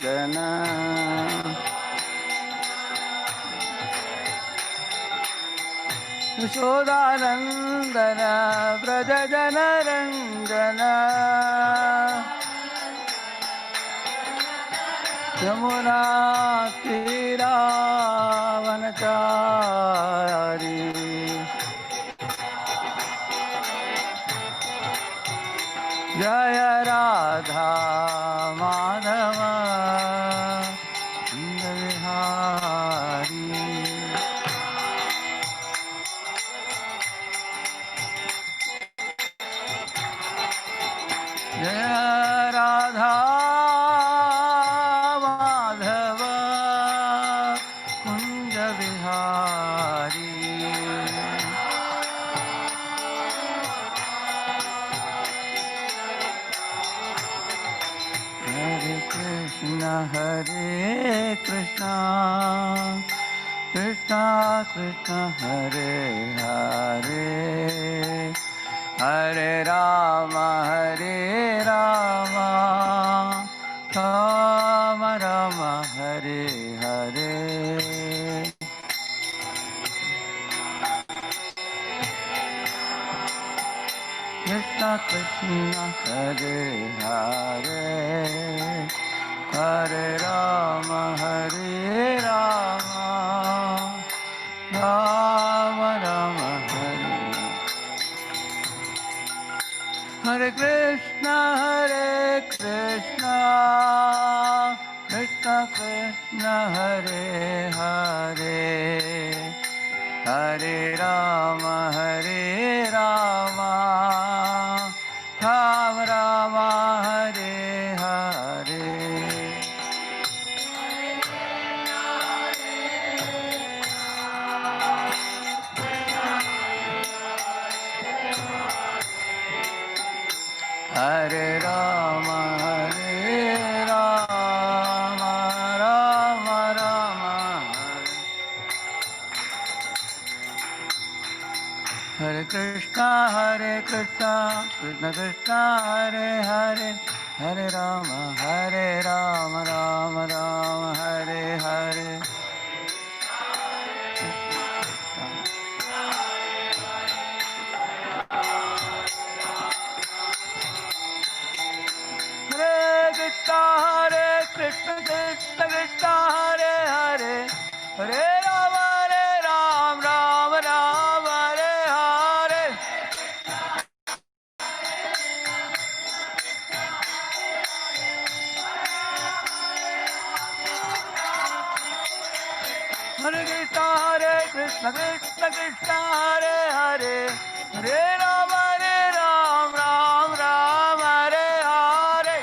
नंदन यशोदानंदन व्रज जनरंजन यमुना तीरावनचारी जय राधा माधव विहारी जय राधा माधव कुंज विहारी हरे कृष्ण कृष्ण कृष्ण हरे हरे हरे राम राम राम हरे हरे कृष्ण कृष्ण हरे हरे हरे राम राम राम हरे हरे कृष्ण कृष्ण कृष्ण हरे हरे हरे राम राम राम हरे हरे हरे राम राम राम हरे कृष्ण कृष्ण कृष्ण हरे हरे हरे राम राम राम हरे हरे हरे कृष्ण कृष्ण कृष्ण हरे हरे हरे राम राम राम हरे हरे हरे कृष्ण कृष्ण कृष्ण हरे हरे हरे राम राम राम हरे हरे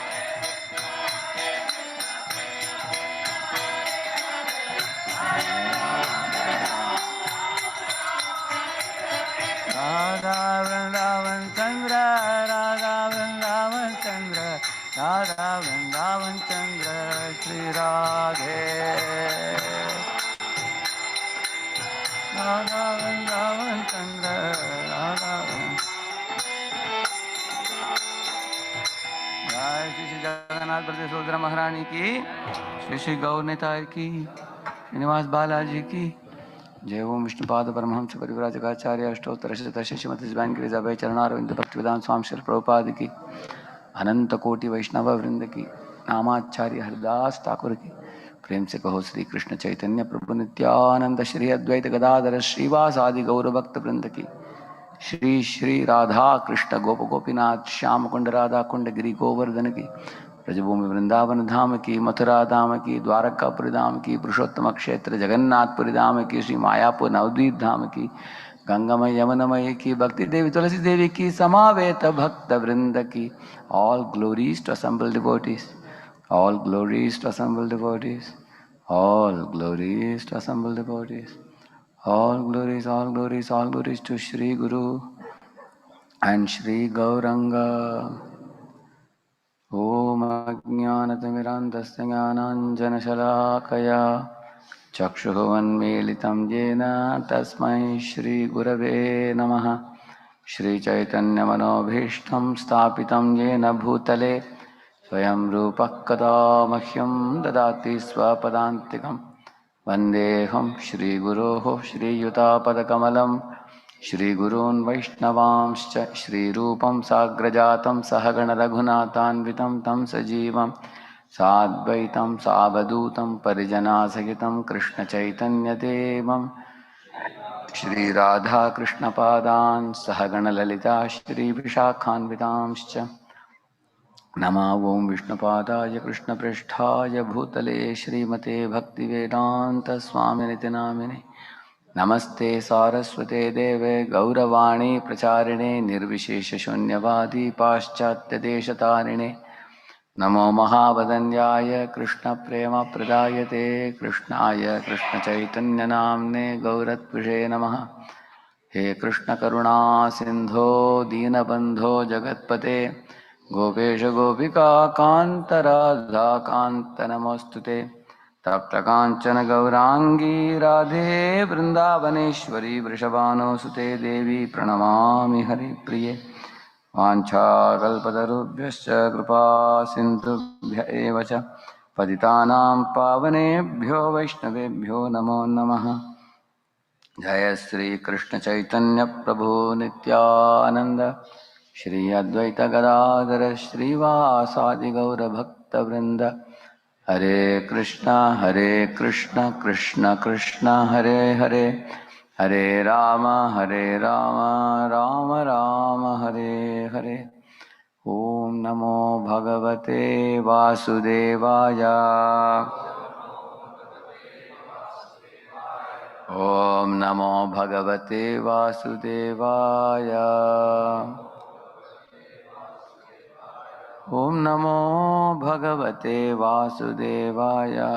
राधा वृंदावन चंद्र राधा वृंदावन चंद्र राधा वृंदावन चंद्र श्री राधे राधा वृंदावन चंद्र राधा जय श्री जगन्नाथ बलदेव सुभद्रा महारानी की श्री गौर नेताय की श्रीनिवास बालाजी की जय ओम विष्णुपाद परमहंस परिव्राजकाचार्य अष्टोत्तर शतशः श्रीमती गिरिजाबाई चरणारविंद भक्तिवेदांत स्वामी श्री प्रभुपाद की अनंत कोटि वैष्णव वृंद की नामाचार्य हरिदास ठाकुर की प्रेम से कहो श्री कृष्ण चैतन्य प्रभु नित्यानंद श्री अद्वैत गदाधर श्रीवास आदि गौर भक्त वृंद की श्री श्री राधा कृष्ण गोप गोपीनाथ श्याम कुंड राधा कुंड गिरी गोवर्धन की ब्रजभूमि वृंदावन धाम की मथुरा धाम की द्वारकापुरी धाम की पुरुषोत्तम क्षेत्र जगन्नाथपुरी धाम की श्री मायापुर नवद्वीप धाम की गंगामय यमुनामय की भक्ति देवी तुलसी देवी की समावेत भक्त वृंद की all glories to assemble devotees all glories to assemble devotees all glories to assemble devotees all glories to Shri Guru and Shri Gauranga Om Ajnanatimirandasya Jnananjanashalakaya Chakshuvannmilitam Yena Tasmai Shri Gurave Namaha Shri Chaitanya Manobhishtam Stapitam Yena Bhutale Swayam Rupa Kada Mahyam Dadati Swapadantikam Vandeham Shri Guroho Shri Yuta Padakamalam Shri Gurun Vaishnavamscha Shri Rupam Sagrajatam Sahagana Raghunathan Tam Sajivam Sadvaitam Savadutam Parijana Sahitam Krishna Chaitanya Devam Shri Radha Krishna Padan Sahagana Lalita Shri Vishakhanvitamscha Nama Om Vishnupadaya Krishna Pristhaya Bhutale Shrimate Bhakti Vedanta Swami Namine Namaste Saraswate Deve Gauravani Pracharine Nirvishesha Shunyavadi Paschatya Deshatarine Namo Mahavadanyaya Krishna Prema Pradayate Krishnaya Krishna Chaitanya Namne Gauratpushe Namaha He Krishna Karuna Sindho Deenabandho Jagatpate Gopesha Gopika Kanta Radha Kanta Namostute Tapta Kanchana Gaurangi Radhe Vrindavaneshwari Vrishabhano Sute Devi Pranamami Hari Priye Vancha Kalpatarubhyascha Kripa Sindhubhya Evacha Patitanam Pavanebhyo Vaishnavebhyo Namo Namaha Jaya Sri Krishna Chaitanya Prabhu Nityananda Shri Advaita Gadadhara Shri Vasadi Gaura Bhakta Vrinda Hare Krishna Krishna Krishna Hare Hare Hare Rama Rama Rama Hare Hare Om Namo Bhagavate Vasudevaya Om Namo Bhagavate Vasudevaya Om Namo Bhagavate Vasudevaya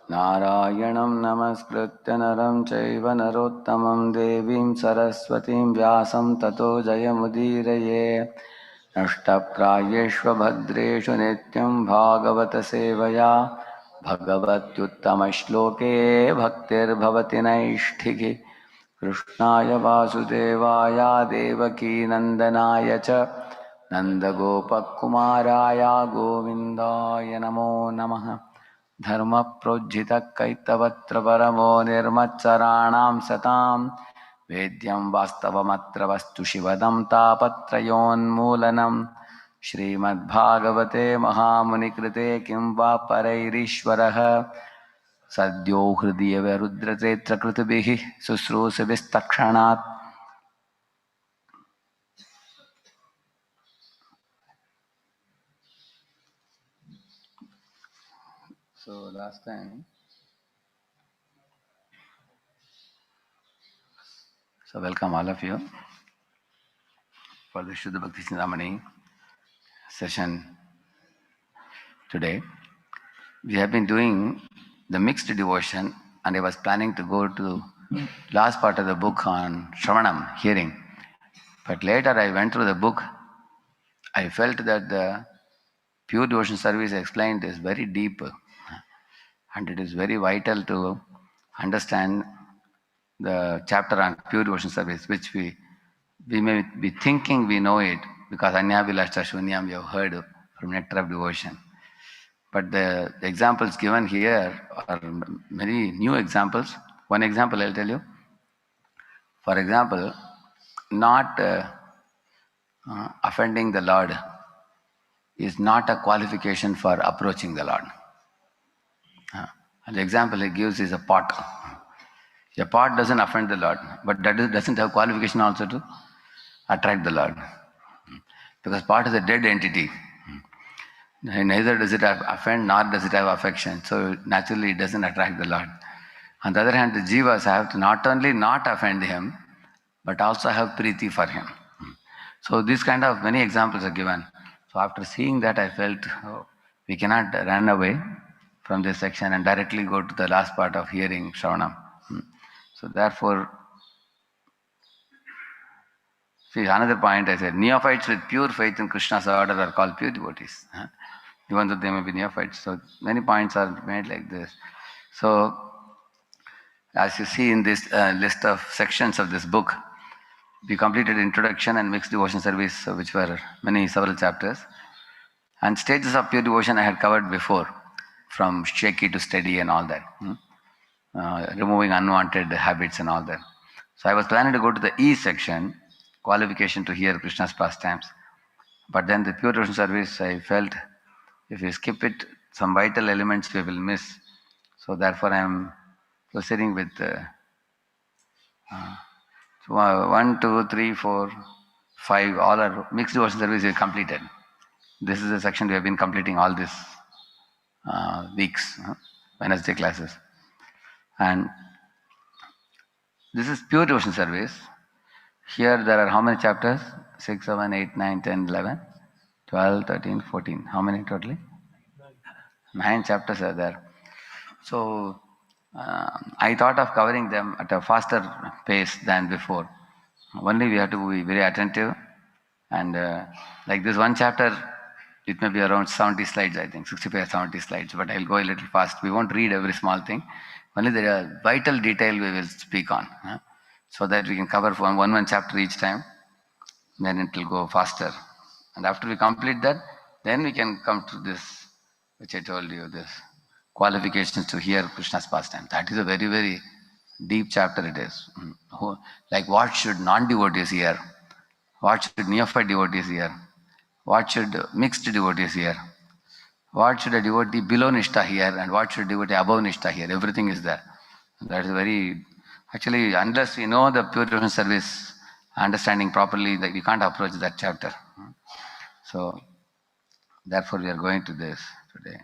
Narayanam Namaskritya Naram Chaiva Narottamam Devim Saraswatim Vyasam Tato Jayamudiraye Nashtaprayeshva Bhadreshu Nityam Bhagavata Sevaya Bhagavatyuttama Shloke Bhaktir Bhavati Naishthiki Krishnaya Vasudevaya Devaki Nandanaya Cha Nandagopakumaraya Govindaya Namo Namaha Dharma Projita Kaitavatra Paramo Nirmacharanam Satam Vedyam Vastavamatra Vastu Shivadam Tapatrayon Mulanam Srimad Bhagavate Mahamunikrite Kimva Parairishwaraha Sadyo Hridiyave Rudratetra Kritabihi Susrusavistakshanat. So last time, so welcome all of you for the Shuddha Bhakti Chintamani session today. We have been doing the mixed devotion and I was planning to go to last part of the book on Shravanam, hearing. But later I went through the book. I felt that the pure devotion service explained is very deep and it is very vital to understand the chapter on pure devotion service, which we may be thinking we know it because Anyabilasha Shunyam we have heard from Nectar of Devotion. But the examples given here are many new examples. One example I'll tell you. For example, not offending the Lord is not a qualification for approaching the Lord. And the example he gives is a pot. A pot doesn't offend the Lord, but that doesn't have qualification also to attract the Lord. Because pot is a dead entity. Neither does it offend nor does it have affection. So naturally it doesn't attract the Lord. On the other hand, the jivas have to not only not offend him, but also have preeti for him. So these kind of many examples are given. So after seeing that, I felt we cannot run away from this section and directly go to the last part of hearing Shravanam. So therefore, see another point I said, neophytes with pure faith in Krishna's order are called pure devotees. Even though they may be neophytes. So many points are made like this. So as you see in this list of sections of this book, we completed introduction and mixed devotion service, which were several chapters. And stages of pure devotion I had covered before, from shaky to steady and all that. Removing unwanted habits and all that. So I was planning to go to the E section, qualification to hear Krishna's pastimes. But then the pure devotion service, I felt if we skip it, some vital elements we will miss. So therefore I am proceeding with 1, 2, 3, 4, 5, all our mixed devotion service is completed. This is the section we have been completing all these weeks, Wednesday classes. And this is pure devotion service. Here there are how many chapters? 6, 7, 8, 9, 10, 11, 12, 13, 14. How many totally? 9 chapters are there. So I thought of covering them at a faster pace than before. Only we have to be very attentive. And like this one chapter, it may be around 70 slides, I think, 65 or 70 slides, but I'll go a little fast. We won't read every small thing. Only the vital detail we will speak on, so that we can cover one chapter each time. Then it will go faster. And after we complete that, then we can come to this, which I told you, this qualifications to hear Krishna's pastime. That is a very, very deep chapter it is. Like what should non-devotees hear? What should neophyte devotees hear? What should mixed devotees hear? What should a devotee below Nishtha hear? And what should a devotee above Nishtha hear? Everything is there. That is very, actually, unless we know the pure devotion service, understanding properly, that we can't approach that chapter. So, therefore we are going to this today.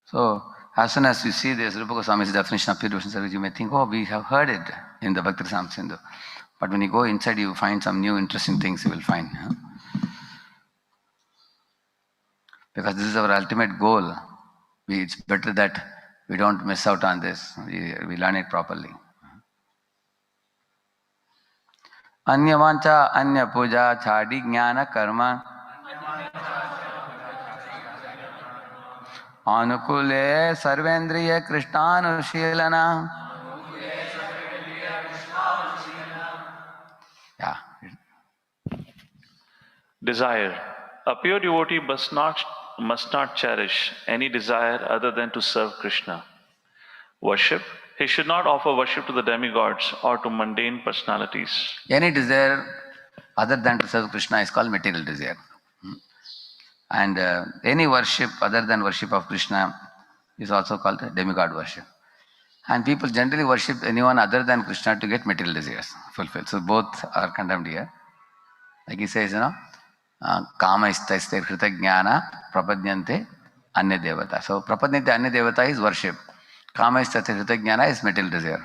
So, as soon as you see this Rupa Goswami's definition of pure devotion service, you may think, oh, we have heard it in the Bhakti Rasamrita Sindhu. But when you go inside, you find some new interesting things you will find. Because this is our ultimate goal. It's better that we don't miss out on this. We learn it properly. Anya vancha, anya puja, chadi, jnana, karma. Anukule, sarvendriya, krishnanusheelana. Yeah. Desire. A pure devotee must not cherish any desire other than to serve Krishna. Worship. He should not offer worship to the demigods or to mundane personalities. Any desire other than to serve Krishna is called material desire. And any worship other than worship of Krishna is also called demigod worship. And people generally worship anyone other than Krishna to get material desires fulfilled. So both are condemned here. Like he says, kama istaiste krita jnana prapadyante anya devata. So prapadyante anya devata is worship. Kama istaiste krita jnana is material desire.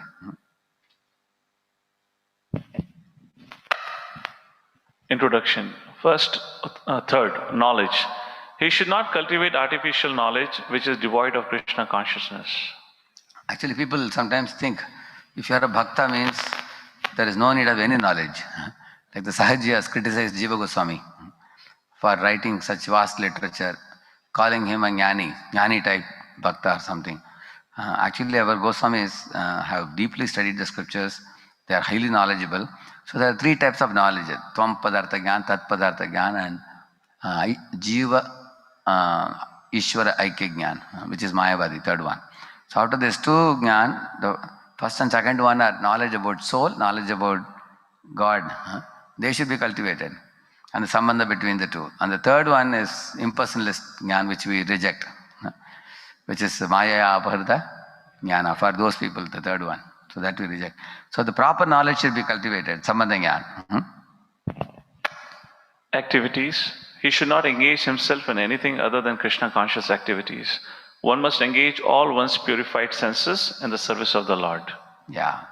Introduction. Third, knowledge. He should not cultivate artificial knowledge which is devoid of Krishna consciousness. Actually, people sometimes think if you are a bhakta means there is no need of any knowledge. Like the Sahajiyas criticized Jiva Goswami for writing such vast literature, calling him a jnani type bhakta or something. Actually, our Goswamis have deeply studied the scriptures. They are highly knowledgeable. So there are 3 types of knowledge: Tvam Padartha Gyan, Tat Padartha Gyan, and Jiva Ishvara Aikya Gyan, which is Mayavadi, third one. So out of these 2 Gyan, the first and second one are knowledge about soul, knowledge about God. They should be cultivated. And the sambandha between the 2. And the third one is impersonalist Gyan, which we reject, which is Maya Aparta Jnana, for those people, the third one. So that we reject. So the proper knowledge should be cultivated, sambandha Gyan. Activities. He should not engage himself in anything other than Krishna conscious activities. One must engage all one's purified senses in the service of the Lord. Yeah.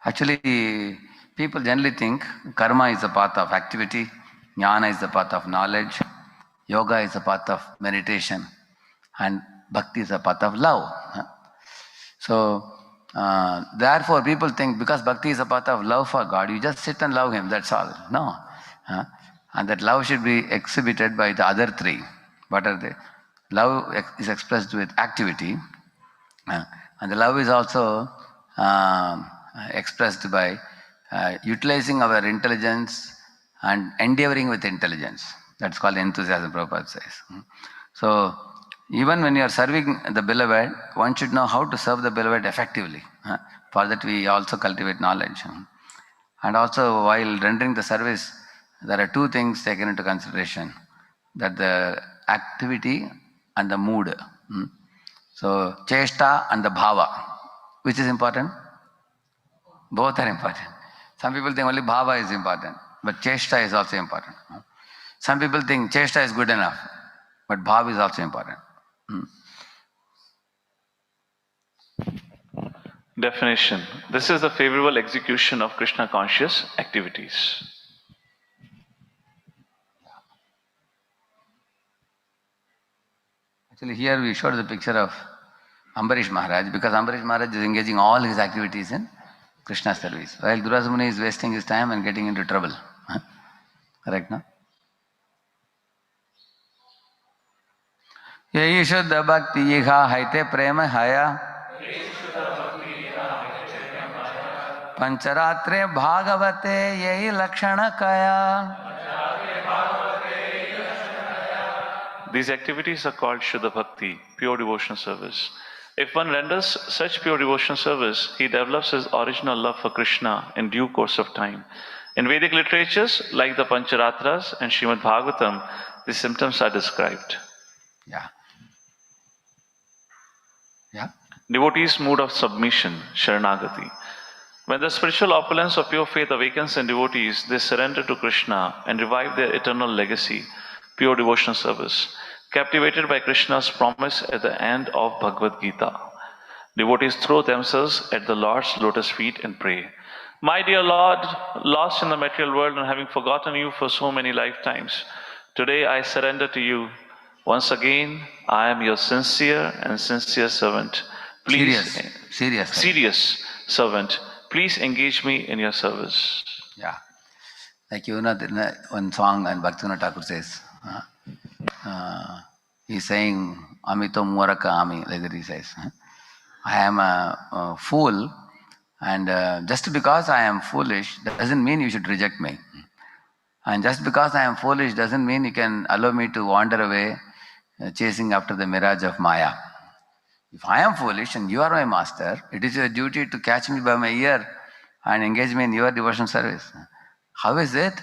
Actually, people generally think karma is a path of activity, jnana is the path of knowledge, yoga is a path of meditation, and bhakti is a path of love. So, therefore, people think because bhakti is a path of love for God, you just sit and love Him, that's all. No. And that love should be exhibited by the other 3. What are they? Love is expressed with activity. And the love is also expressed by utilizing our intelligence and endeavoring with intelligence. That's called enthusiasm, Prabhupada says. So, even when you are serving the beloved, one should know how to serve the beloved effectively. For that we also cultivate knowledge. And also while rendering the service, there are two things taken into consideration. That the activity and the mood. So, chesta and the bhava. Which is important? Both are important. Some people think only bhava is important, but chesta is also important. Some people think chesta is good enough, but bhava is also important. Definition. This is the favorable execution of Krishna conscious activities. Actually, here we showed the picture of Ambarish Maharaj, because Ambarish Maharaj is engaging all his activities in Krishna service, while Durasa Muni is wasting his time and getting into trouble. Correct, no? Yehi Shuddha Bhakti Iha Haite Prema Haya Pancharatre Bhagavate Yehi Lakshana Kaya. These activities are called Shuddha Bhakti, pure devotional service. If one renders such pure devotional service, he develops his original love for Krishna in due course of time. In Vedic literatures, like the Pancharatras and Srimad Bhagavatam, these symptoms are described. Yeah. Yeah. Devotees' mood of submission, Sharanagati. When the spiritual opulence of pure faith awakens in devotees, they surrender to Krishna and revive their eternal legacy, pure devotional service, captivated by Krishna's promise at the end of Bhagavad Gita. Devotees throw themselves at the Lord's lotus feet and pray, "My dear Lord, lost in the material world and having forgotten you for so many lifetimes, today I surrender to you. Once again, I am your sincere and sincere servant. Please, serious servant. Please engage me in your service." Yeah. Like you know, one song and Bhaktivinoda Thakur says, he's saying, Amito Muraka Ami, like that he says. I am a fool, and just because I am foolish doesn't mean you should reject me. And just because I am foolish doesn't mean you can allow me to wander away chasing after the mirage of Maya. If I am foolish and you are my master, it is your duty to catch me by my ear and engage me in your devotion service. How is it?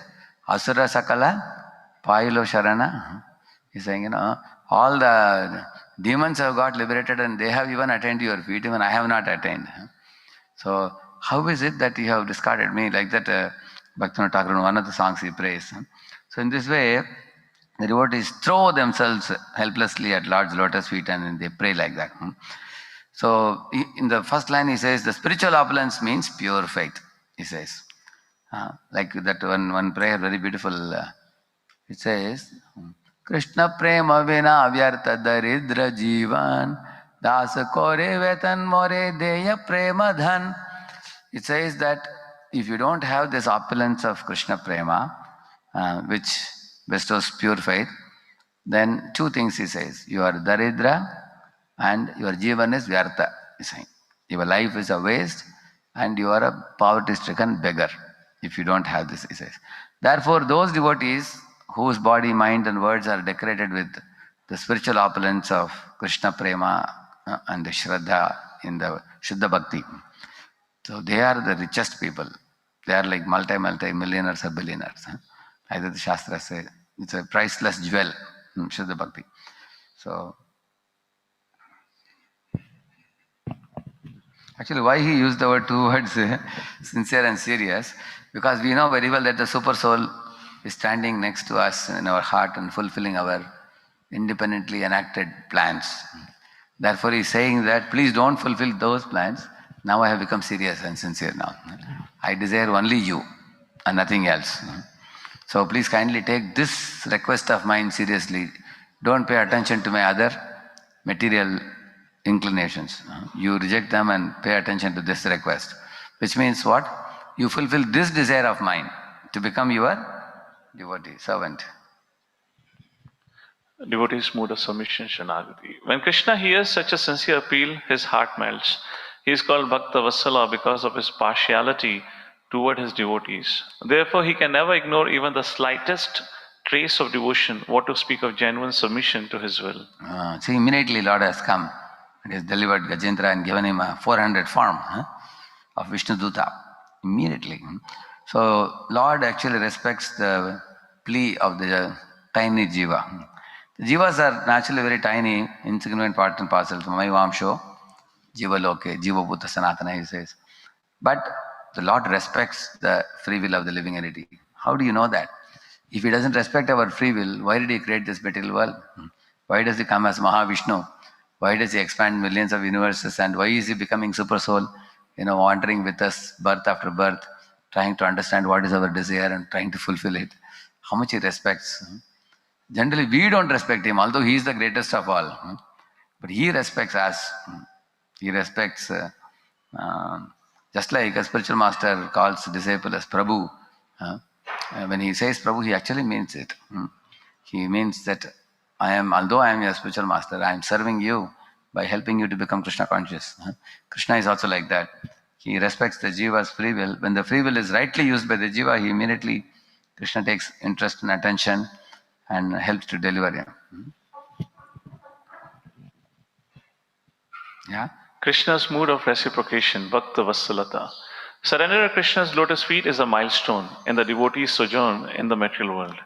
Asura Sakala, Pailo Sharana. He's saying, all the demons have got liberated and they have even attained your feet, even I have not attained. So, how is it that you have discarded me? Like that, Bhaktivinoda Thakur, one of the songs he prays. So, in this way, the devotees throw themselves helplessly at Lord's lotus feet and they pray like that. So, in the first line he says, the spiritual opulence means pure faith, he says. Like that one prayer, very beautiful. It says, Krishna prema vina avyartha daridra jivan dasa kore vetan more deya prema dhan. It says that if you don't have this opulence of Krishna prema, which bestows pure faith, then two things he says. You are daridra and your jivan is vyartha, he's saying. Your life is a waste and you are a poverty-stricken beggar if you don't have this, he says. Therefore, those devotees whose body, mind and words are decorated with the spiritual opulence of Krishna prema and the Shraddha in the Shuddha Bhakti, so they are the richest people. They are like multi-millionaires or billionaires. Either the Shastras say it's a priceless jewel, Shuddha Bhakti. So, actually why he used the two words, sincere and serious, because we know very well that the super soul is standing next to us in our heart and fulfilling our independently enacted plans. Therefore he is saying that please don't fulfill those plans. Now I have become serious and sincere now. I desire only you and nothing else. So please kindly take this request of mine seriously. Don't pay attention to my other material inclinations. You reject them and pay attention to this request. Which means what? You fulfill this desire of mine to become your devotee, servant. Devotee's mood of submission, Sharanagati. When Krishna hears such a sincere appeal, his heart melts. He is called Bhakta Vatsala because of his partiality toward his devotees. Therefore, he can never ignore even the slightest trace of devotion, what to speak of genuine submission to his will. See, immediately Lord has come and has delivered Gajendra and given him a 400 form of Vishnu Duta. Immediately. So, Lord actually respects the plea of the tiny jiva. The jivas are naturally very tiny, insignificant part and parcel. Mai Vamsho, Jiva Loke, Jiva Bhuta Sanatana, he says. But the Lord respects the free will of the living entity. How do you know that? If he doesn't respect our free will, why did he create this material world? Why does he come as Mahavishnu? Why does he expand millions of universes? And why is he becoming super soul? Wandering with us birth after birth, trying to understand what is our desire and trying to fulfill it. How much he respects. Generally, we don't respect him, although he is the greatest of all. But he respects us. He respects, just like a spiritual master calls disciple as Prabhu. When he says Prabhu, he actually means it. He means that although I am your spiritual master, I am serving you by helping you to become Krishna conscious. Krishna is also like that. He respects the jiva's free will. When the free will is rightly used by the jiva, he immediately, Krishna takes interest and attention and helps to deliver him. Yeah? Krishna's mood of reciprocation, Bhakta Vassalata. Surrender at Krishna's lotus feet is a milestone in the devotee's sojourn in the material world.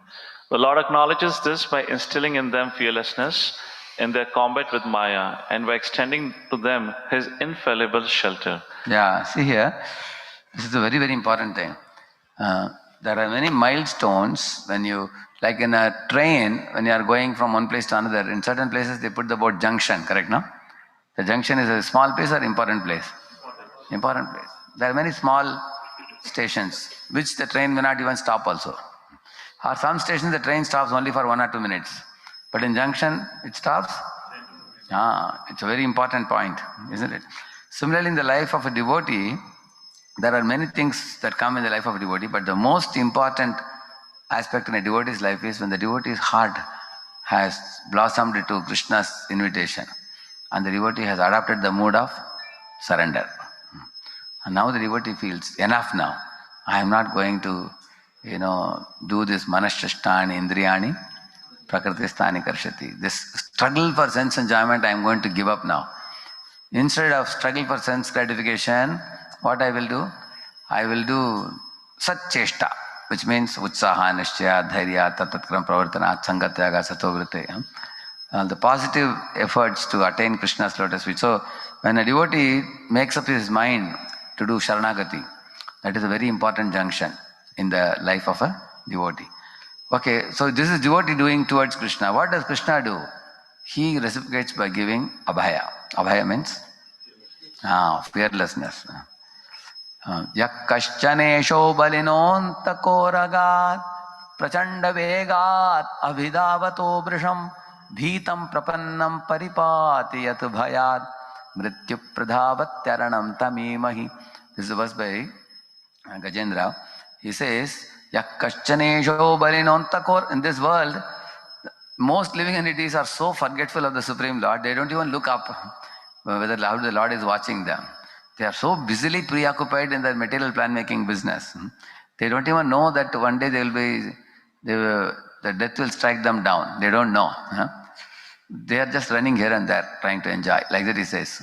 The Lord acknowledges this by instilling in them fearlessness in their combat with Maya and by extending to them his infallible shelter. Yeah, see here, this is a very, very important thing. There are many milestones when you, like in a train, when you are going from one place to another, in certain places they put the word junction, correct, no? The junction is a small place or important place? Important place. There are many small stations, which the train may not even stop also. Or some stations the train stops only for 1 or 2 minutes. But in junction, it stops. It's a very important point, isn't it? Similarly, in the life of a devotee, there are many things that come in the life of a devotee, but the most important aspect in a devotee's life is when the devotee's heart has blossomed to Krishna's invitation and the devotee has adopted the mood of surrender. And now the devotee feels, enough now. I am not going to, do this manashrashtani, indriyani, prakritistani karshati. This struggle for sense enjoyment I am going to give up now. Instead of struggle for sense gratification, what I will do? I will do satcheshta, which means utsaha, nishchaya, dhairya, tatatram pravartana, sangatyaga, satovrite. The positive efforts to attain Krishna's lotus feet. So, when a devotee makes up his mind to do Sharanagati, that is a very important junction in the life of a devotee. Okay, so this is devotee doing towards Krishna. What does Krishna do? He reciprocates by giving abhaya. Abhaya means fearlessness. Yak kaschanesho balinonta koragat prachanda vegat abhidavato brisham bhitam prapannam paripati yat bhayat mrityu pradhavatyaranam tamimahi. This is a verse by Gajendra. He says, Yak kaschanesho balinonta kor. In this world, most living entities are so forgetful of the Supreme Lord, they don't even look up whether the Lord is watching them. They are so busily preoccupied in their material plan making business. They don't even know that one day the death will strike them down. They don't know. They are just running here and there, trying to enjoy. Like that he says.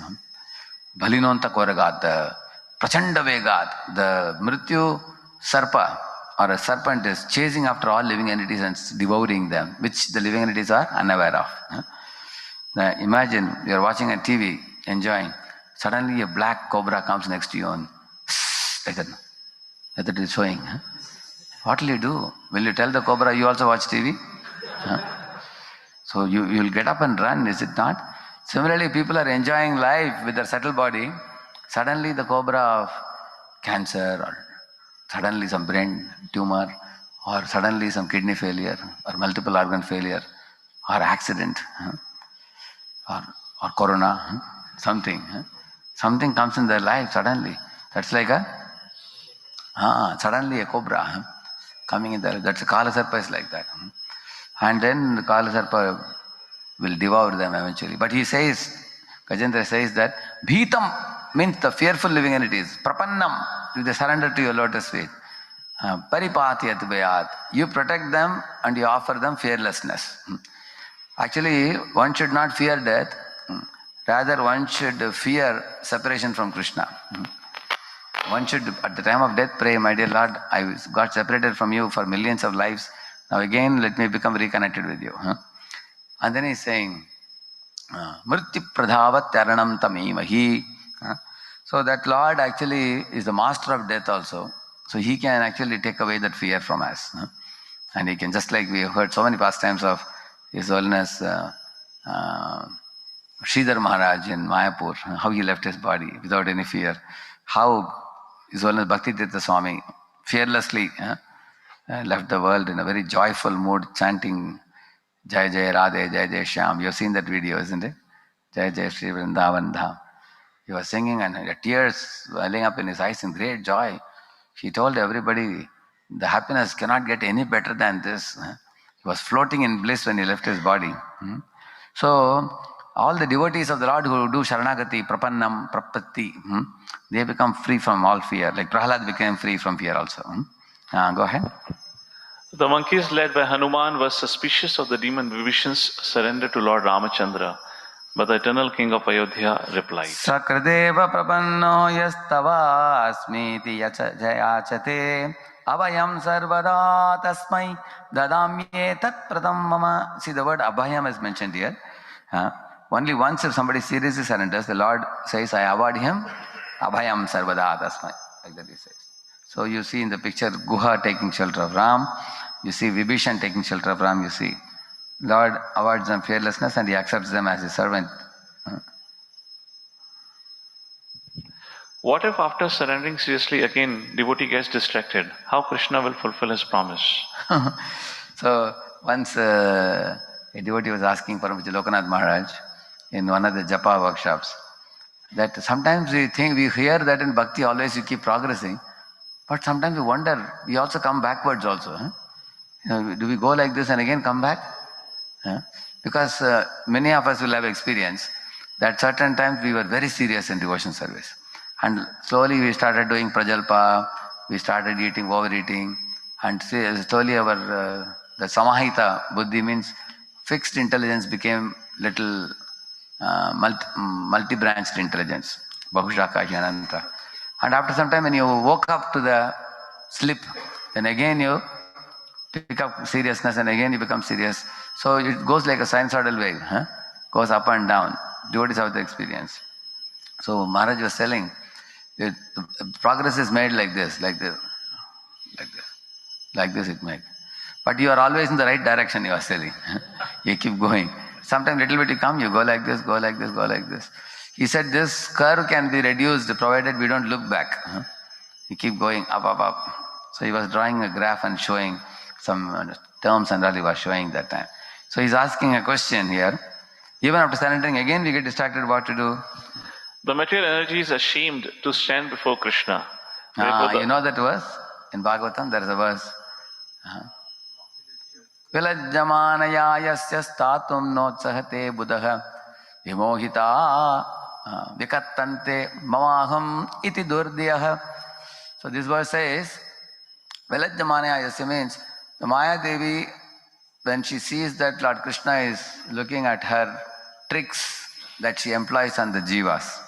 Balinonta koragat, the prachanda vegat, the mrityu sarpa, or a serpent is chasing after all living entities and devouring them, which the living entities are unaware of. Now imagine you are watching a TV, enjoying. Suddenly a black cobra comes next to you and like that. That it is showing. What will you do? Will you tell the cobra you also watch TV? So you will get up and run, is it not? Similarly, people are enjoying life with their subtle body. Suddenly the cobra of cancer, or suddenly some brain tumor, or suddenly some kidney failure, or multiple organ failure, or accident, or corona, something. Something comes in their life suddenly. That's like suddenly a cobra coming in there. That's a Kala Sarpa is like that. And then the Kala Sarpa will devour them eventually. But he says, Gajendra says that Bhitam means the fearful living entities. Prapannam, with the surrender to your lotus feet. Paripatyat bayat. You protect them and you offer them fearlessness. Actually, one should not fear death. Rather, one should fear separation from Krishna. One should, at the time of death, pray, my dear Lord, I got separated from you for millions of lives. Now again, let me become reconnected with you. And then he's saying, Mrityu pradhavat taranam tamimahi. So that Lord actually is the master of death also. So he can actually take away that fear from us. And he can, just like we have heard so many pastimes of His Holiness Sridhar Maharaj in Mayapur, how he left his body without any fear. How His Holiness Bhakti Tirtha Swami fearlessly left the world in a very joyful mood, chanting Jai Jai Radhe, Jai Jai Shyam. You have seen that video, isn't it? Jai Jai Shri Vrindavan Dham. He was singing and the tears welling up in his eyes in great joy. He told everybody, the happiness cannot get any better than this. He was floating in bliss when he left his body. So, all the devotees of the Lord who do Sharanagati, Prapannam, Prapatti, they become free from all fear. Like Prahlad became free from fear also. Go ahead. The monkeys led by Hanuman were suspicious of the demon Vibhishan's surrender to Lord Ramachandra. But the eternal king of Ayodhya replied, Sakradeva prapanno yastava asmiti yachate abhayam sarvada tasmai dadamye tat pradam mama. See, the word abhayam is mentioned here. Only once if somebody seriously surrenders, the Lord says, I award him abhayam sarvada tasmai. Like that he says. So you see in the picture Guha taking shelter of Ram. You see Vibhishan taking shelter of Ram. You see Lord awards them fearlessness and he accepts them as his servant. what if after surrendering seriously again devotee gets distracted? How Krishna will fulfill his promise? So once a devotee was asking Paramahansa Lokanath Maharaj in one of the japa workshops that sometimes we hear that in bhakti always you keep progressing, but sometimes we wonder, we also come backwards also. Do we go like this and again come back? Because many of us will have experience that certain times we were very serious in devotion service. And slowly we started doing prajalpa, we started overeating, and slowly our the samahita buddhi means fixed intelligence became little multi-branched intelligence, bahushaka jnananta. And after some time when you woke up to the slip, then again you pick up seriousness and again you become serious. So it goes like a sinusoidal wave, goes up and down. Devotees have the experience. So Maharaj was telling, the progress is made like this, like this, like this, like this it makes. But you are always in the right direction, you are telling. You keep going. Sometimes little bit you come, you go like this, go like this, go like this. He said this curve can be reduced provided we don't look back. You keep going up, up, up. So he was drawing a graph and showing some terms and all he was showing that time. So he's asking a question here. Even after surrendering, again we get distracted, what to do? The material energy is ashamed to stand before Krishna. You know that verse? In Bhagavatam there is a verse. Vilajyamanaya yasya statum notsahate buddha vimohita vikattante mamaham iti durdiyah. So this verse says, Vilajyamanaya yasya means the Maya Devi, when she sees that Lord Krishna is looking at her tricks that she employs on the jivas.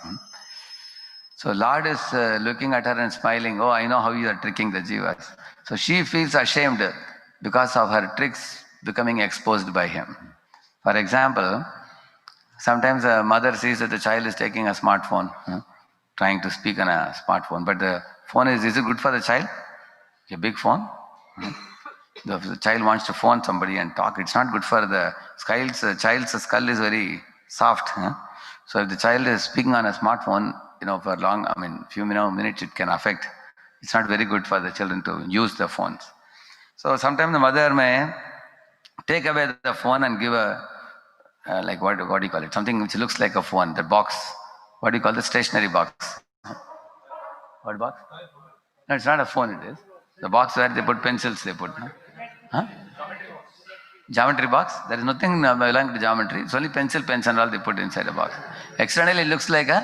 So Lord is looking at her and smiling, oh, I know how you are tricking the jivas. So she feels ashamed because of her tricks becoming exposed by him. For example, sometimes a mother sees that the child is taking a smartphone, trying to speak on a smartphone, but the phone is it good for the child? A big phone? The child wants to phone somebody and talk. It's not good for the child's skull is very soft. So if the child is speaking on a smartphone, for long, few minutes it can affect. It's not very good for the children to use the phones. So sometimes the mother may take away the phone and give a, what do you call it? Something which looks like a phone, the box. What do you call the stationary box? What box? No, it's not a phone, it is. The box where they put pencils, they put. Geometry box, there is nothing belonging to geometry. It's only pencil, pens and all they put inside the box. Externally it looks like a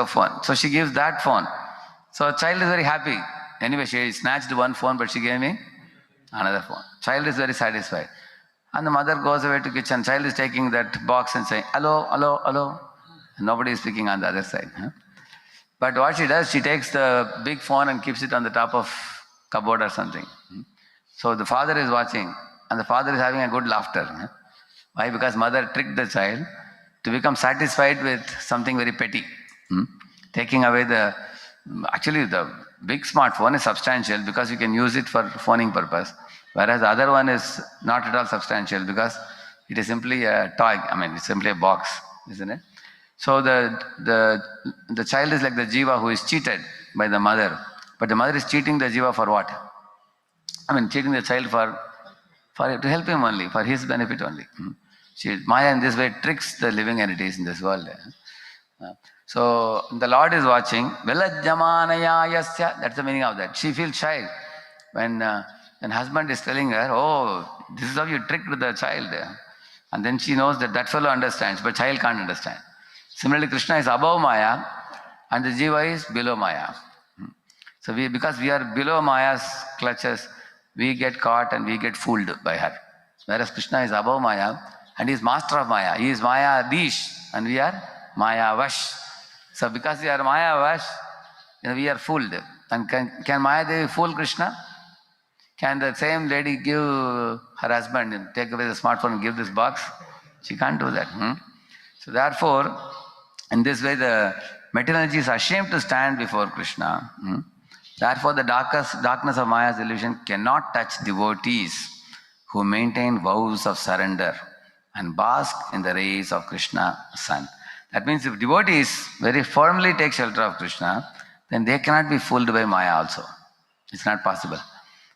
phone. So she gives that phone. So child is very happy. Anyway, she snatched one phone, but she gave me another phone. Child is very satisfied. And the mother goes away to kitchen. Child is taking that box and saying, hello, hello, hello. Nobody is speaking on the other side. But what she does, she takes the big phone and keeps it on the top of cupboard or something. So the father is watching and the father is having a good laughter. Why? Because mother tricked the child to become satisfied with something very petty. Taking away actually the big smartphone is substantial because you can use it for phoning purpose. Whereas the other one is not at all substantial because it is simply a toy. I mean, it's simply a box, isn't it? So the child is like the jiva who is cheated by the mother. But the mother is cheating the jiva for what? I mean, cheating the child for to help him only, for his benefit only. Maya in this way tricks the living entities in this world. So the Lord is watching. Velajjamanayayasya, that's the meaning of that. She feels shy when husband is telling her, oh, this is how you tricked the child. And then she knows that fellow understands, but child can't understand. Similarly, Krishna is above Maya and the Jiva is below Maya. So because we are below Maya's clutches, we get caught and we get fooled by her. Whereas Krishna is above Maya and he is master of Maya. He is Maya Dish and we are Maya Vash. So because we are Maya Vash, we are fooled. And can Maya Devi fool Krishna? Can the same lady give her husband, take away the smartphone and give this box? She can't do that. So therefore, in this way, the material energy is ashamed to stand before Krishna. Therefore, the darkness of Maya's illusion cannot touch devotees who maintain vows of surrender and bask in the rays of Krishna's sun. That means if devotees very firmly take shelter of Krishna, then they cannot be fooled by Maya also. It's not possible.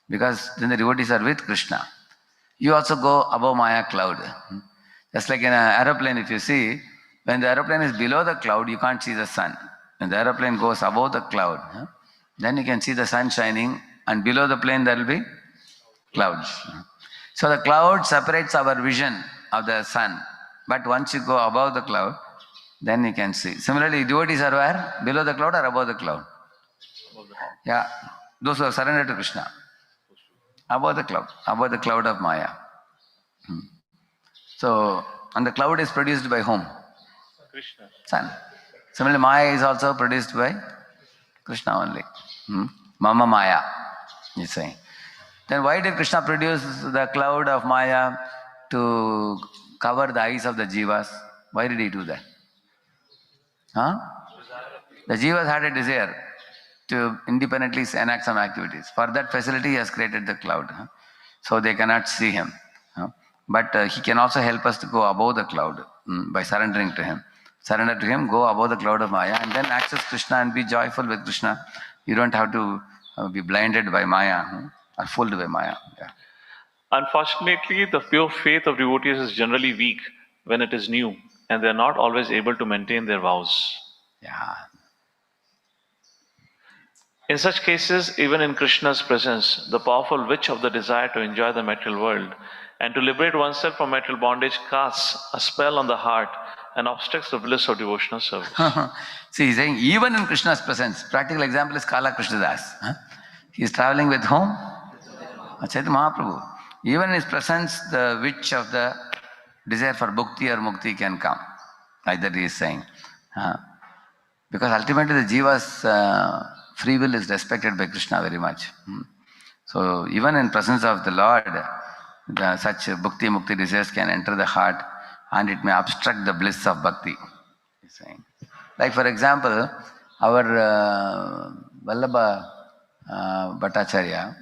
Because then the devotees are with Krishna. You also go above Maya cloud. Just like in an aeroplane, if you see, when the aeroplane is below the cloud, you can't see the sun. When the aeroplane goes above the cloud, then you can see the sun shining, and below the plane there will be clouds. So the cloud separates our vision of the sun. But once you go above the cloud, then you can see. Similarly, devotees are where? Below the cloud or above the cloud? Yeah, those who have surrendered to Krishna. Above the cloud of Maya. So, and the cloud is produced by whom? Krishna. Sun. Similarly, Maya is also produced by Krishna only. Mama Maya, he's saying. Then why did Krishna produce the cloud of Maya to cover the eyes of the jivas? Why did he do that? The jivas had a desire to independently enact some activities. For that facility, he has created the cloud. So they cannot see him. But he can also help us to go above the cloud by surrendering to him. Surrender to him, go above the cloud of Maya, and then access Krishna and be joyful with Krishna. You don't have to be blinded by Maya or fooled by Maya. Yeah. Unfortunately, the pure faith of devotees is generally weak when it is new, and they are not always able to maintain their vows. Yeah. In such cases, even in Krishna's presence, the powerful witch of the desire to enjoy the material world and to liberate oneself from material bondage casts a spell on the heart and obstructs the bliss of devotional service. See, he's saying even in Krishna's presence, practical example is Kala Krishnadas. He is traveling with whom? Chaitanya Mahaprabhu. Even in his presence, the witch of the desire for bhakti or mukti can come. Like that he is saying. Because ultimately the jiva's free will is respected by Krishna very much. So even in presence of the Lord, such bhakti mukti desires can enter the heart and it may obstruct the bliss of bhakti. He's saying. Like for example, our Vallabha Bhattacharya,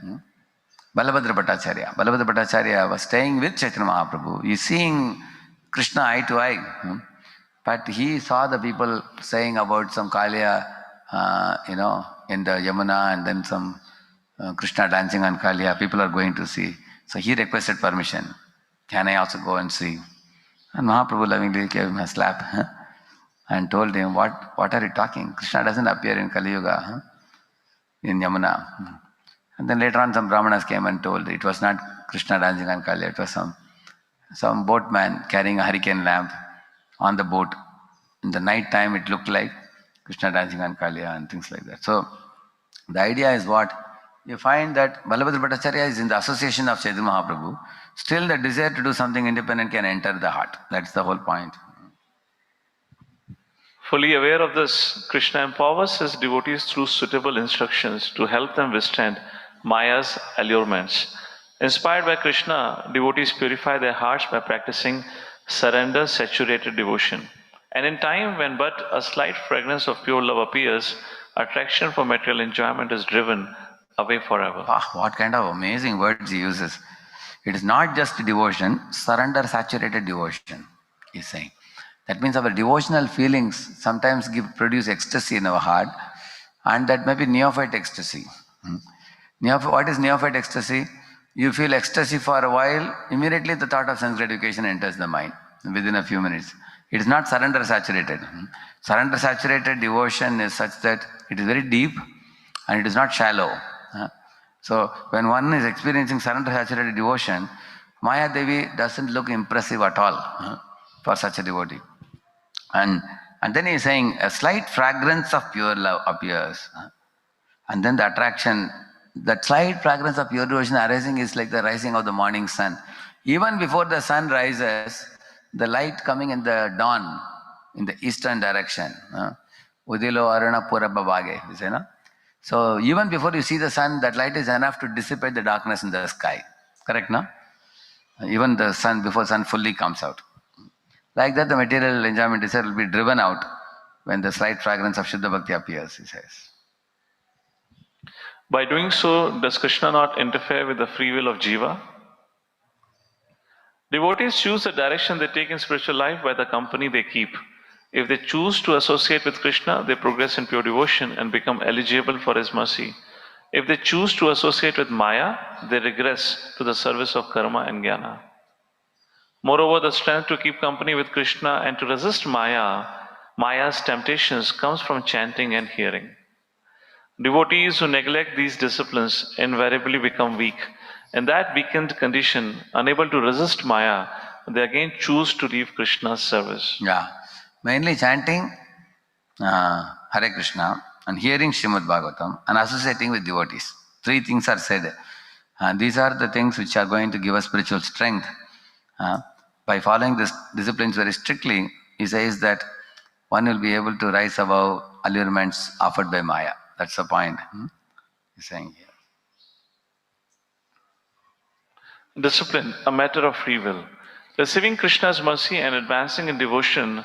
Balabhadra Bhattacharya was staying with Chaitanya Mahaprabhu. He's seeing Krishna eye to eye. But he saw the people saying about some Kaliya, in the Yamuna, and then some Krishna dancing on Kaliya. People are going to see. So he requested permission. Can I also go and see? And Mahaprabhu lovingly gave him a slap and told him, what are you talking? Krishna doesn't appear in Kali Yuga, in Yamuna. And then later on some Brahmanas came and told it was not Krishna dancing on Kali, it was some boatman carrying a hurricane lamp on the boat. In the night time it looked like Krishna dancing on Kaliya and things like that. So the idea is what? You find that Balabhadra Bhattacharya is in the association of Chaitanya Mahaprabhu. Still the desire to do something independent can enter the heart. That's the whole point. Fully aware of this, Krishna empowers his devotees through suitable instructions to help them withstand Maya's allurements. Inspired by Krishna, devotees purify their hearts by practicing surrender-saturated devotion. And in time when but a slight fragrance of pure love appears, attraction for material enjoyment is driven away forever. What kind of amazing words he uses. It is not just devotion, surrender-saturated devotion, he's saying. That means our devotional feelings sometimes produce ecstasy in our heart, and that may be neophyte ecstasy. What is neophyte ecstasy? You feel ecstasy for a while, immediately the thought of sense gratification enters the mind within a few minutes. It is not surrender saturated. Surrender saturated devotion is such that it is very deep and it is not shallow. So when one is experiencing surrender saturated devotion, Maya Devi doesn't look impressive at all for such a devotee. And then he is saying a slight fragrance of pure love appears. And then the attraction, that slight fragrance of pure devotion arising is like the rising of the morning sun. Even before the sun rises, the light coming in the dawn, in the eastern direction. Udilo Aruna Purabha Bhage, you say, no? So even before you see the sun, that light is enough to dissipate the darkness in the sky. Correct, no? Even the sun, before sun fully comes out. Like that, the material enjoyment desire will be driven out when the slight fragrance of Shuddha Bhakti appears, he says. By doing so, does Krishna not interfere with the free will of Jiva? Devotees choose the direction they take in spiritual life by the company they keep. If they choose to associate with Krishna, they progress in pure devotion and become eligible for his mercy. If they choose to associate with Maya, they regress to the service of karma and jnana. Moreover, the strength to keep company with Krishna and to resist Maya's temptations comes from chanting and hearing. Devotees who neglect these disciplines invariably become weak. In that weakened condition, unable to resist Maya, they again choose to leave Krishna's service. Yeah, mainly chanting Hare Krishna and hearing Srimad Bhagavatam and associating with devotees. Three things are said. These are the things which are going to give us spiritual strength. By following these disciplines very strictly, he says that one will be able to rise above allurements offered by Maya. That's the point he's saying here. Discipline, a matter of free will. Receiving Krishna's mercy and advancing in devotion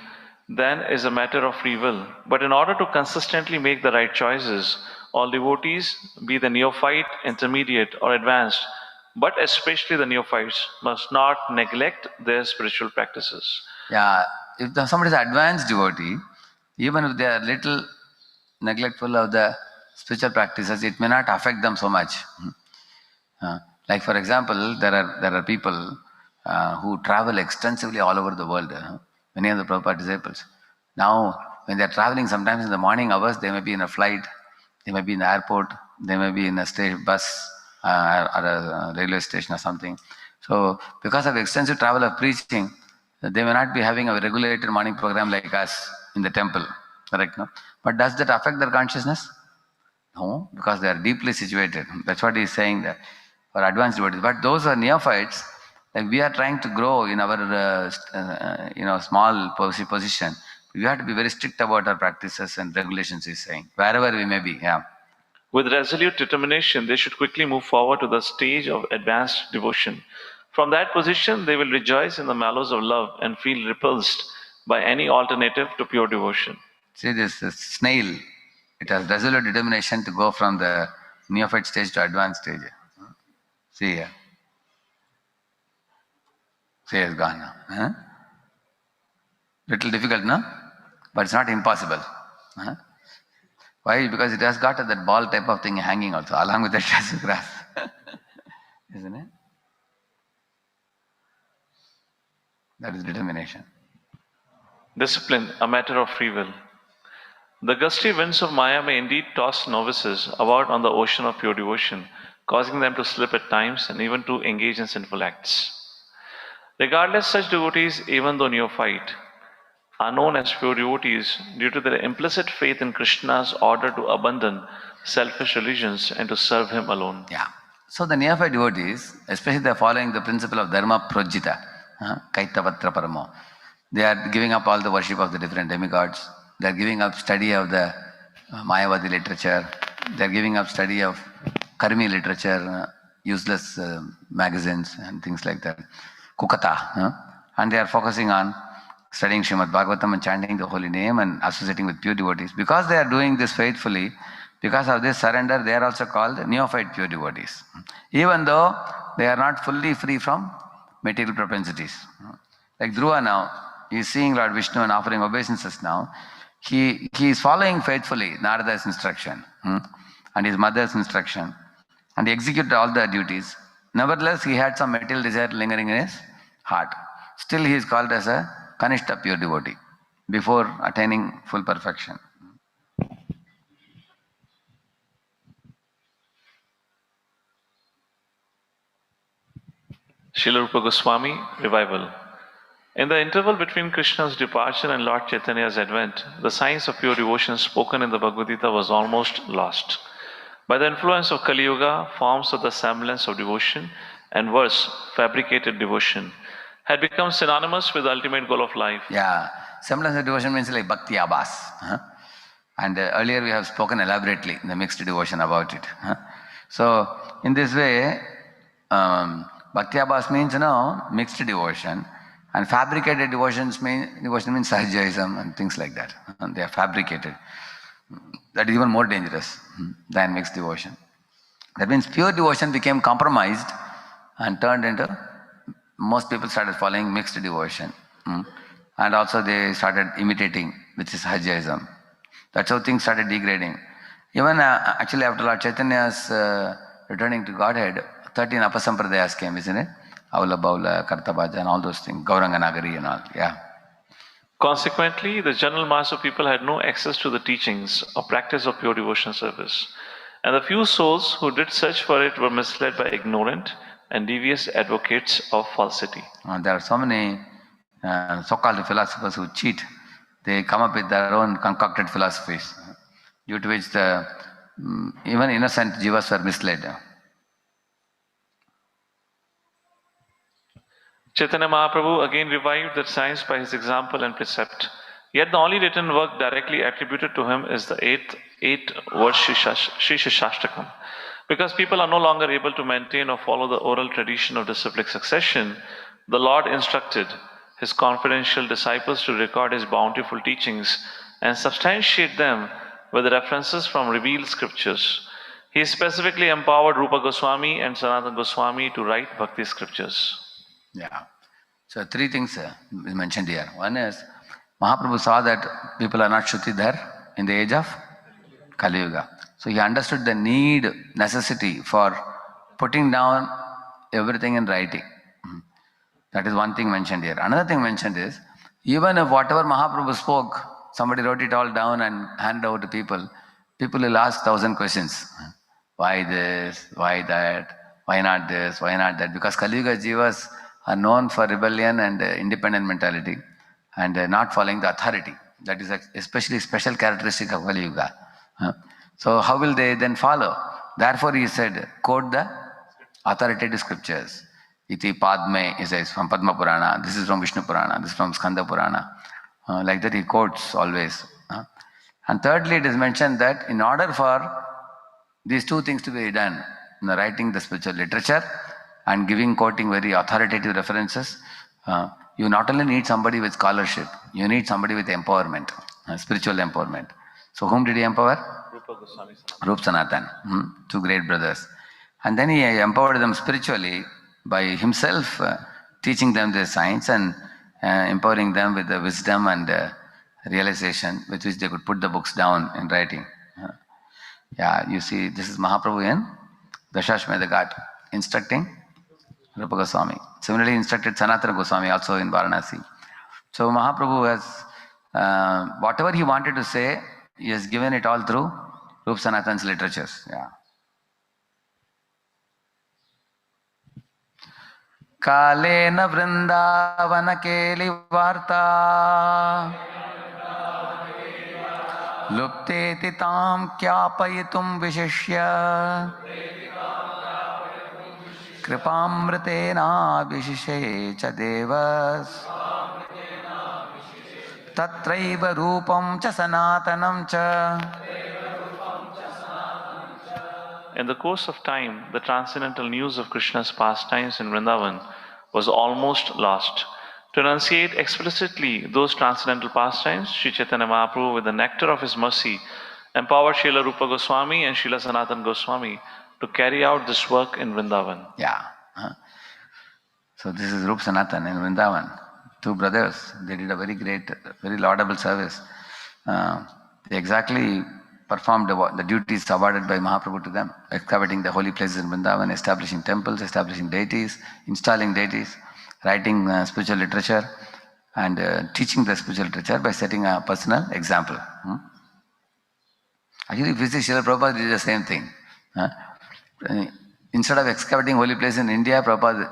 then is a matter of free will. But in order to consistently make the right choices, all devotees, be the neophyte, intermediate, or advanced, but especially the neophytes, must not neglect their spiritual practices. Yeah, if somebody is an advanced devotee, even if they are little neglectful of the spiritual practices, it may not affect them so much. Like for example, there are people who travel extensively all over the world. Many of the Prabhupada disciples. Now, when they are traveling, sometimes in the morning hours, they may be in a flight, they may be in the airport, they may be in a bus or a railway station or something. So, because of extensive travel of preaching, they may not be having a regulated morning program like us in the temple. Correct, no? But does that affect their consciousness? No, because they are deeply situated. That's what he is saying there for advanced devotees. But those who are neophytes, like we are trying to grow in our small position. We have to be very strict about our practices and regulations, he's saying, wherever we may be. Yeah. With resolute determination, they should quickly move forward to the stage of advanced devotion. From that position, they will rejoice in the mallows of love and feel repulsed by any alternative to pure devotion. See this snail, it has resolute determination to go from the neophyte stage to advanced stage. See here. See, it's gone now. Little difficult, no? But it's not impossible. Why? Because it has got that ball type of thing hanging also, along with the grass. Isn't it? That is determination. Discipline, a matter of free will. The gusty winds of Maya may indeed toss novices about on the ocean of pure devotion, causing them to slip at times and even to engage in sinful acts. Regardless, such devotees, even though neophyte, are known as pure devotees due to their implicit faith in Krishna's order to abandon selfish religions and to serve him alone. Yeah. So the neophyte devotees, especially they are following the principle of dharma projita, kaitavatra paramo. They are giving up all the worship of the different demigods. They are giving up study of the Mayavadi literature. They are giving up study of Karmi literature, useless magazines and things like that. Kukata. And they are focusing on studying Srimad Bhagavatam and chanting the holy name and associating with pure devotees. Because they are doing this faithfully, because of this surrender, they are also called neophyte pure devotees. Even though they are not fully free from material propensities. Like Dhruva now, he is seeing Lord Vishnu and offering obeisances now. He is following faithfully Narada's instruction and his mother's instruction, and he executed all the duties. Nevertheless, he had some material desire lingering in his heart. Still, he is called as a Kanishta pure devotee before attaining full perfection. Srila Rupa Goswami, Revival. In the interval between Krishna's departure and Lord Chaitanya's advent, the science of pure devotion spoken in the Bhagavad Gita was almost lost. By the influence of Kali Yuga, forms of the semblance of devotion and worse, fabricated devotion, had become synonymous with the ultimate goal of life. Yeah, semblance of devotion means like Bhakti Abhas. And earlier we have spoken elaborately in the mixed devotion about it. So, in this way, Bhakti Abhas means, mixed devotion. And fabricated devotion means Sahajaism and things like that. And they are fabricated. That is even more dangerous than mixed devotion. That means pure devotion became compromised and turned into, most people started following mixed devotion. And also they started imitating, which is Sahajaism. That's how things started degrading. Even actually after Lord Chaitanya's returning to Godhead, 13 apasampradayas came, isn't it? Aula Baula, Kartabhaja and all those things, Gauranga Nagari and all, yeah. Consequently, the general mass of people had no access to the teachings or practice of pure devotion service. And the few souls who did search for it were misled by ignorant and devious advocates of falsity. There are so many so-called philosophers who cheat. They come up with their own concocted philosophies, due to which the even innocent jivas were misled. Chaitanya Mahaprabhu again revived that science by his example and precept. Yet the only written work directly attributed to him is the eight verse Sri Shashtakam. Because people are no longer able to maintain or follow the oral tradition of disciplic succession, the Lord instructed his confidential disciples to record his bountiful teachings and substantiate them with references from revealed scriptures. He specifically empowered Rupa Goswami and Sanatana Goswami to write Bhakti scriptures. Yeah. So 3 things is mentioned here. One is, Mahaprabhu saw that people are not Shrutidhar in the age of Kali Yuga. So he understood the necessity for putting down everything in writing. That is one thing mentioned here. Another thing mentioned is, even if whatever Mahaprabhu spoke, somebody wrote it all down and handed over to people, people will ask 1,000 questions. Why this? Why that? Why not this? Why not that? Because Kali Yuga Jivas are known for rebellion and independent mentality and not following the authority. That is especially special characteristic of Kali Yuga. So how will they then follow? Therefore he said, quote the authoritative scriptures. Iti Padme, he says, from Padma Purana, this is from Vishnu Purana, this is from Skanda Purana. Like that he quotes always. And thirdly, it is mentioned that in order for these 2 things to be done, writing the spiritual literature and quoting very authoritative references, you not only need somebody with scholarship, you need somebody with empowerment, spiritual empowerment. So whom did he empower? Rupa Goswami. Rup Sanatan, 2 great brothers. And then he empowered them spiritually by himself teaching them the science and empowering them with the wisdom and realization with which they could put the books down in writing. Yeah, you see, this is Mahaprabhu in Dashashmedha Ghat instructing Rupa Goswami. Similarly instructed Sanatana Goswami also in Varanasi. So Mahaprabhu has, whatever he wanted to say, he has given it all through Rup Sanatan's literatures. Yeah. Kalena vrindavana keli varta lupteti tam kyapayitum vishishya kripamritena vishishe cha devas tatraiva rupam cha sanatanam cha. In the course of time, the transcendental news of Krishna's pastimes in Vrindavan was almost lost. To enunciate explicitly those transcendental pastimes, Sri Chaitanya Mahaprabhu, with the nectar of his mercy, empowered Srila Rupa Goswami and Srila Sanatana Goswami to carry out this work in Vrindavan. Yeah. So this is Rupa Sanatan in Vrindavan. Two brothers, they did a very great, very laudable service. They exactly performed the duties awarded by Mahaprabhu to them, excavating the holy places in Vrindavan, establishing temples, establishing deities, installing deities, writing spiritual literature, and teaching the spiritual literature by setting a personal example. Actually, if you see Srila Prabhupada did the same thing. Instead of excavating holy places in India, Prabhupada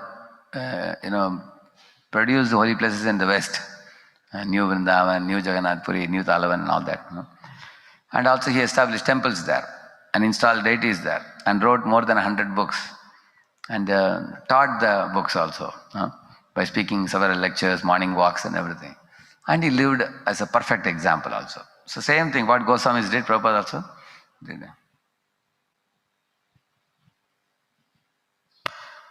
produced the holy places in the West. New Vrindavan, New Jagannath Puri, New Talavan and all that. And also he established temples there and installed deities there and wrote more than 100 books and taught the books also by speaking several lectures, morning walks and everything. And he lived as a perfect example also. So same thing, what Goswamis did, Prabhupada also did.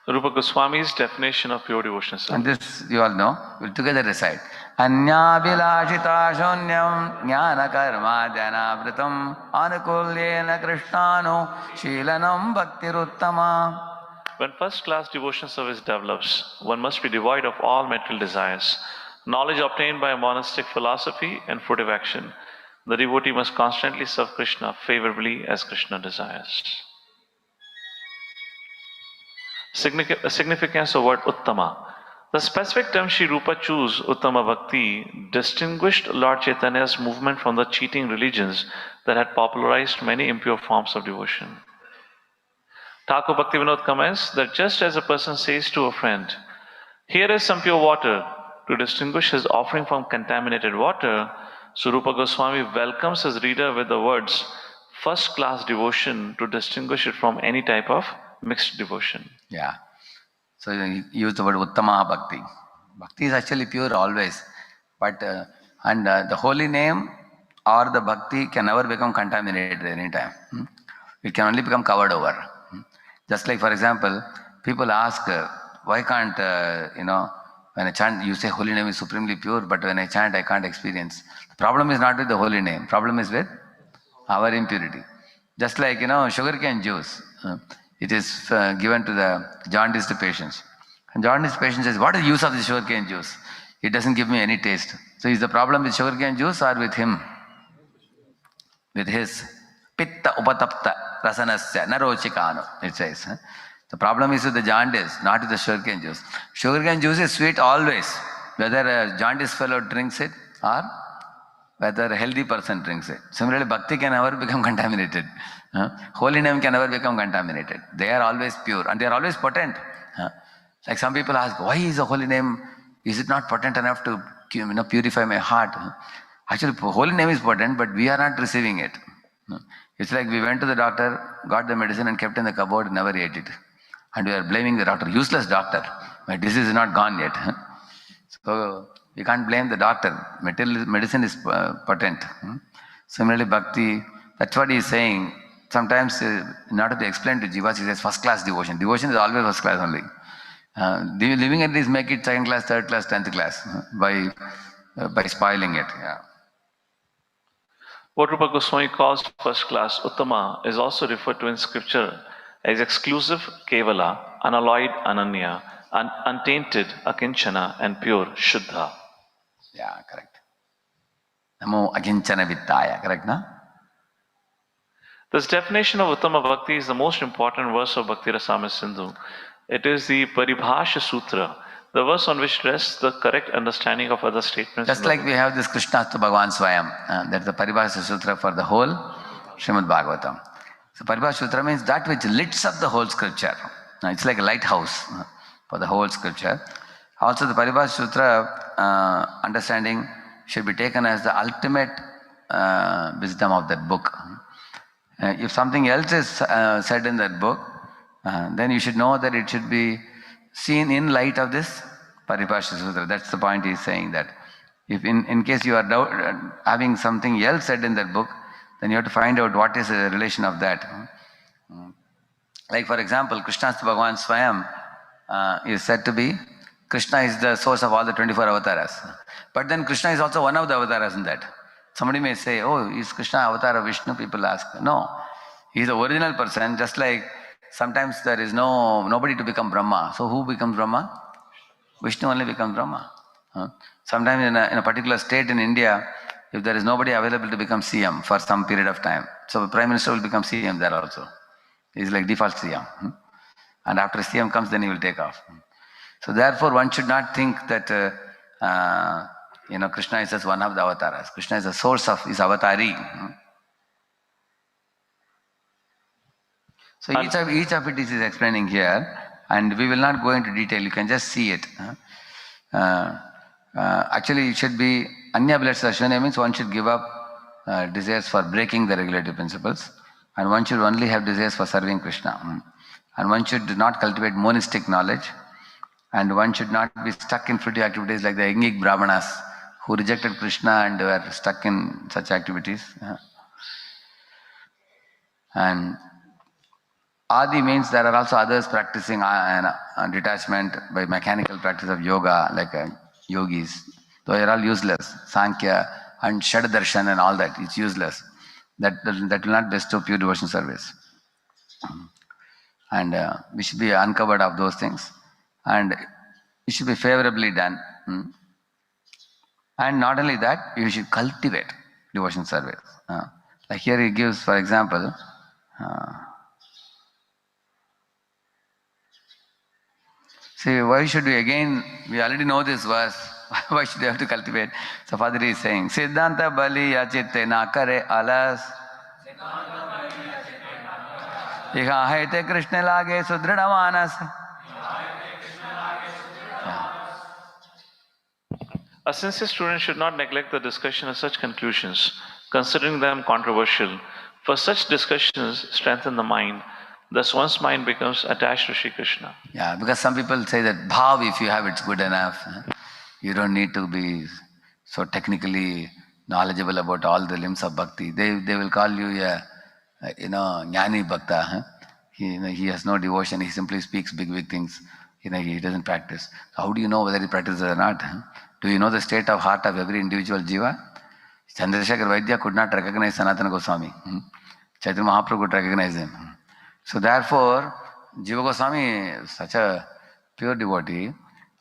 Rupa Goswami's definition of pure devotional service. And this you all know, we'll together recite. Anya vilashita shonyam jnana karma janavritam anukulyena krishnano shilanam bhaktiruttama. When first-class devotional service develops, one must be devoid of all material desires. Knowledge obtained by a monastic philosophy and fruitive action. The devotee must constantly serve Krishna favorably as Krishna desires. Significance of word Uttama. The specific term Sri Rupa chose, Uttama Bhakti, distinguished Lord Chaitanya's movement from the cheating religions that had popularized many impure forms of devotion. Thakur Bhaktivinoda comments that just as a person says to a friend, "Here is some pure water," to distinguish his offering from contaminated water, so Rupa Goswami welcomes his reader with the words, "first-class devotion," to distinguish it from any type of mixed devotion. Yeah. So you use the word Uttama Bhakti. Bhakti is actually pure always. But the holy name or the Bhakti can never become contaminated any time. It can only become covered over. Just like, for example, people ask, why can't, when I chant, you say holy name is supremely pure, but when I chant, I can't experience. The problem is not with the holy name. Problem is with our impurity. Just like, sugarcane juice. It is given to the jaundiced patients. And jaundiced patient says, what is the use of the sugarcane juice? It doesn't give me any taste. So is the problem with sugarcane juice or with him? With his pitta upatapta rasanasya narochikano, it says. The problem is with the jaundice, not with the sugarcane juice. Sugarcane juice is sweet always, whether a jaundiced fellow drinks it or whether a healthy person drinks it. Similarly, bhakti can never become contaminated. Holy name can never become contaminated. They are always pure and they are always potent. Like some people ask, why is the holy name, is it not potent enough to purify my heart? Actually, holy name is potent, but we are not receiving it. It's like we went to the doctor, got the medicine and kept in the cupboard, never ate it. And we are blaming the doctor, useless doctor. My disease is not gone yet. So we can't blame the doctor. Medicine is potent. Similarly, bhakti, that's what he is saying. Sometimes, in order to explain to jivas, he says first class devotion. Devotion is always first class only. Living at least make it second class, third class, 10th class by spoiling it. Yeah. What Rupa Goswami calls first class Uttama is also referred to in scripture as exclusive Kevala, unalloyed Ananya, untainted Akinchana, and pure Shuddha. Yeah, correct. Namo Akinchana Vittaya, correct, na? This definition of Uttama Bhakti is the most important verse of Bhakti Rasamrita Sindhu. It is the Paribhasha Sutra, the verse on which rests the correct understanding of other statements. Just like we have this Krishnastu Bhagavan Swayam, that's the Paribhasha Sutra for the whole Srimad Bhagavatam. So Paribhasha Sutra means that which lights up the whole scripture. It's like a lighthouse. for the whole scripture. Also the Paribhasha Sutra understanding should be taken as the ultimate wisdom of that book. If something else is said in that book, then you should know that it should be seen in light of this Paribhasha Sutra. That's the point he's saying, that if in case you are having something else said in that book, then you have to find out what is the relation of that. Like for example, Krishna's Bhagavan Swayam is said to be, Krishna is the source of all the 24 avatars. But then Krishna is also one of the avatars in that. Somebody may say, oh, is Krishna avatar of Vishnu? People ask. No, he is the original person, just like sometimes there is nobody to become Brahma. So who becomes Brahma? Vishnu only becomes Brahma. Sometimes in a particular state in India, if there is nobody available to become CM for some period of time, so the Prime Minister will become CM there also. He is like default CM. And after CM comes, then he will take off. So therefore, one should not think that Krishna is just one of the avatars. Krishna is the source of his avatari. So each of it is explaining here, and we will not go into detail. You can just see it. Actually, it should be Anya Vilasasvana, means one should give up desires for breaking the regulative principles, and one should only have desires for serving Krishna. And one should not cultivate monistic knowledge, and one should not be stuck in fruitive activities like the Yajnik Brahmanas who rejected Krishna and were stuck in such activities. And Adi means there are also others practicing detachment by mechanical practice of yoga, like yogis. They are all useless. Sankhya and Shadadarshan and all that, it's useless. That will not bestow pure devotion service. And we should be uncovered of those things. And it should be favorably done. And not only that, you should cultivate devotion service. Like here he gives, for example, see, why should we already know this verse, why should we have to cultivate? So Father is saying, Siddhanta bali yachitte na kare alas. Iha haite Krishna lage sudrida manas. A sincere student should not neglect the discussion of such conclusions, considering them controversial, for such discussions strengthen the mind. Thus one's mind becomes attached to Sri Krishna. Yeah, because some people say that bhav, if you have, it's good enough. You don't need to be so technically knowledgeable about all the limbs of bhakti. They will call you a jnani bhakta. He has no devotion. He simply speaks big things. He doesn't practice. So how do you know whether he practices or not? Do you know the state of heart of every individual jiva? Chandrasekhar Vaidya could not recognize Sanatana Goswami. Chaitanya Mahaprabhu could recognize him. So therefore, Jiva Goswami is such a pure devotee,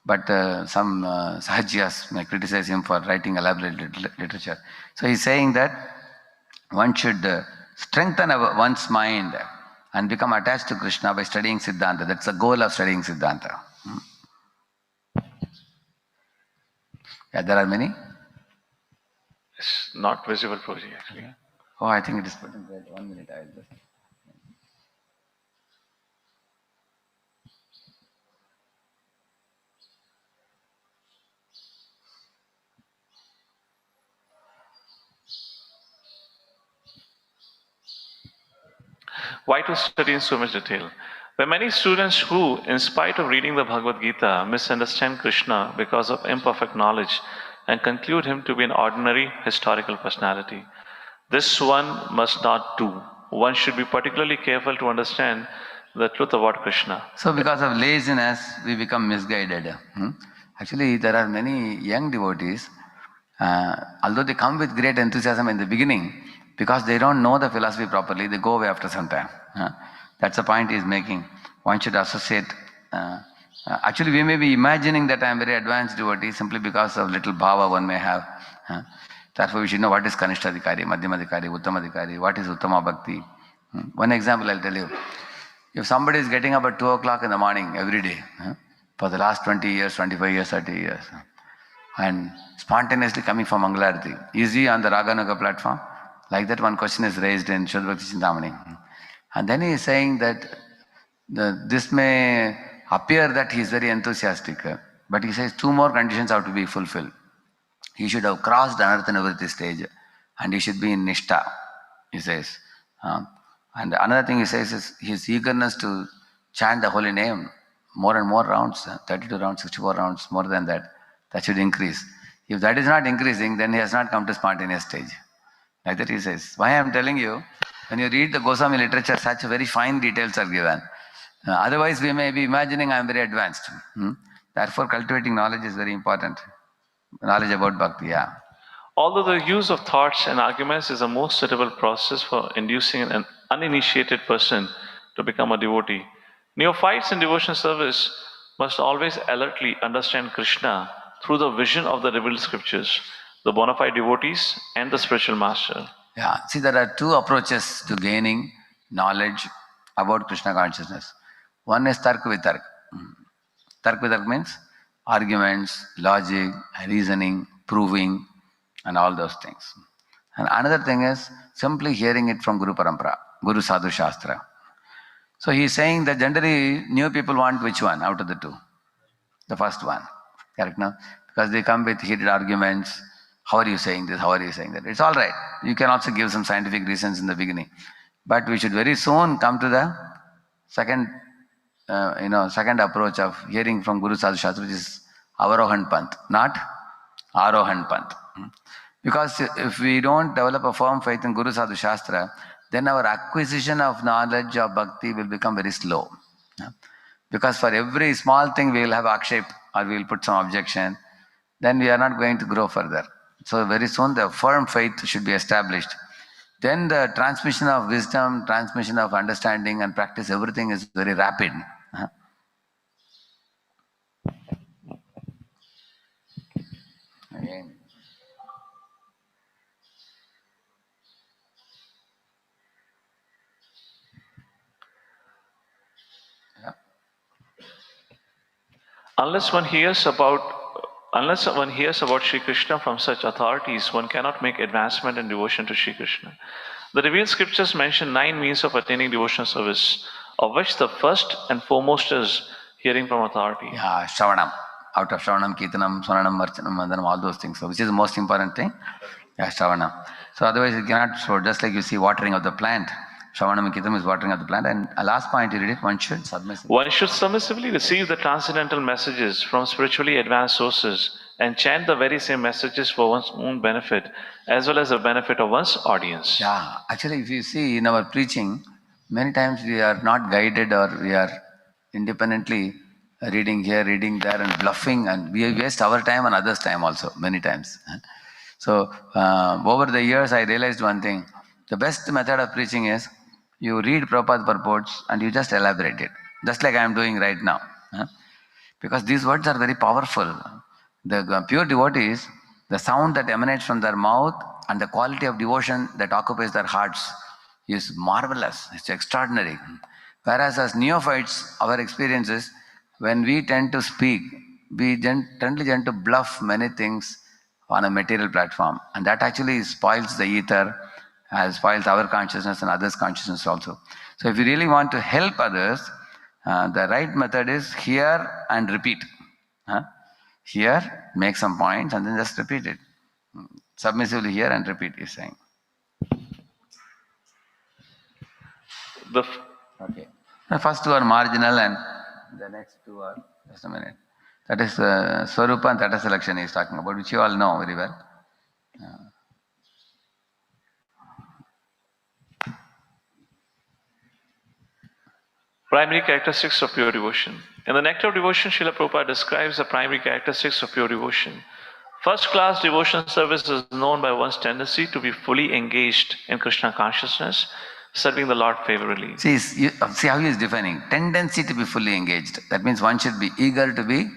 but some Sahajyas may criticize him for writing elaborate literature. So he's saying that one should strengthen one's mind and become attached to Krishna by studying Siddhanta. That's the goal of studying Siddhanta. Yeah, there are many? It's not visible, Prabhuji, actually. Oh, I think it is put in there. 1 minute, I will just... Why to study in so much detail? There are many students who, in spite of reading the Bhagavad Gita, misunderstand Krishna because of imperfect knowledge and conclude him to be an ordinary historical personality. This one must not do. One should be particularly careful to understand the truth about Krishna. So because of laziness, we become misguided. Actually, there are many young devotees, although they come with great enthusiasm in the beginning, because they don't know the philosophy properly, they go away after some time. That's the point he's making. One should associate. Actually, we may be imagining that I am very advanced devotee simply because of little bhava one may have. Therefore, we should know what is Kanishtadhikari, Madhyamadhikari, Uttamadhikari, what is Uttama Bhakti. One example I'll tell you. If somebody is getting up at 2 o'clock in the morning every day, for the last 20 years, 25 years, 30 years, and spontaneously coming for Mangalarati, is he on the Raganuga platform? Like that one question is raised in Shuddha Bhakti Chintamani. And then he is saying that this may appear that he is very enthusiastic, but he says two more conditions have to be fulfilled. He should have crossed anartha nivritti stage and he should be in Nishta, he says. And another thing he says is his eagerness to chant the holy name, more and more rounds, 32 rounds, 64 rounds, more than that, that should increase. If that is not increasing, then he has not come to spontaneous stage. Like that he says. Why I am telling you, when you read the Goswami literature, such very fine details are given. Otherwise, we may be imagining I am very advanced. Therefore, cultivating knowledge is very important. Knowledge about Bhakti, yeah. Although the use of thoughts and arguments is the most suitable process for inducing an uninitiated person to become a devotee, neophytes in devotional service must always alertly understand Krishna through the vision of the revealed scriptures, the bona fide devotees and the spiritual master. Yeah, see, there are two approaches to gaining knowledge about Krishna consciousness. One is Tark Vitark. Tark Vitark means arguments, logic, reasoning, proving, and all those things. And another thing is simply hearing it from Guru Parampara, Guru Sadhu Shastra. So he is saying that generally new people want which one out of the two? The first one. Correct now? Because they come with heated arguments. How are you saying this? How are you saying that? It's all right. You can also give some scientific reasons in the beginning. But we should very soon come to the second approach of hearing from Guru Sadhu Shastra, which is Avarohan Panth, not Arohan Panth. Because if we don't develop a firm faith in Guru Sadhu Shastra, then our acquisition of knowledge of Bhakti will become very slow. Because for every small thing we will have akshep or we will put some objection, then we are not going to grow further. So very soon the firm faith should be established. Then the transmission of wisdom, transmission of understanding and practice, everything is very rapid. Again. Yeah. Unless one hears about Sri Krishna from such authorities, one cannot make advancement in devotion to Sri Krishna. The revealed scriptures mention 9 means of attaining devotional service, of which the first and foremost is hearing from authority. Yeah, Shravanam. Out of Shravanam, Kirtanam, Swananam, Marchanam, Mandanam, all those things. So which is the most important thing? Yeah, Shravanam. So otherwise you cannot, so just like you see watering of the plant, Shravanam and Kirtanam is watering of the plant. And last point you read it, one should submissively receive the transcendental messages from spiritually advanced sources and chant the very same messages for one's own benefit as well as the benefit of one's audience. Yeah, actually if you see in our preaching, many times we are not guided or we are independently reading here, reading there and bluffing, and we waste our time and others' time also many times. So over the years I realized one thing, the best method of preaching is you read Prabhupada purports and you just elaborate it, just like I am doing right now. Because these words are very powerful. The pure devotees, the sound that emanates from their mouth and the quality of devotion that occupies their hearts is marvelous, it's extraordinary. Whereas as neophytes, our experience is when we tend to speak, we tend to bluff many things on a material platform, and that actually spoils the ether, spoils our consciousness and others' consciousness also. So if you really want to help others, the right method is hear and repeat. Hear, make some points and then just repeat it. Submissively hear and repeat, he's saying. Okay. The first two are marginal and the next two are, just a minute. That is Swarupa and Tata selection he is talking about, which you all know very well. Primary characteristics of pure devotion. In the Nectar of Devotion, Srila Prabhupada describes the primary characteristics of pure devotion. First-class devotional service is known by one's tendency to be fully engaged in Krishna consciousness, serving the Lord favorably. See how he is defining. Tendency to be fully engaged. That means one should be eager to be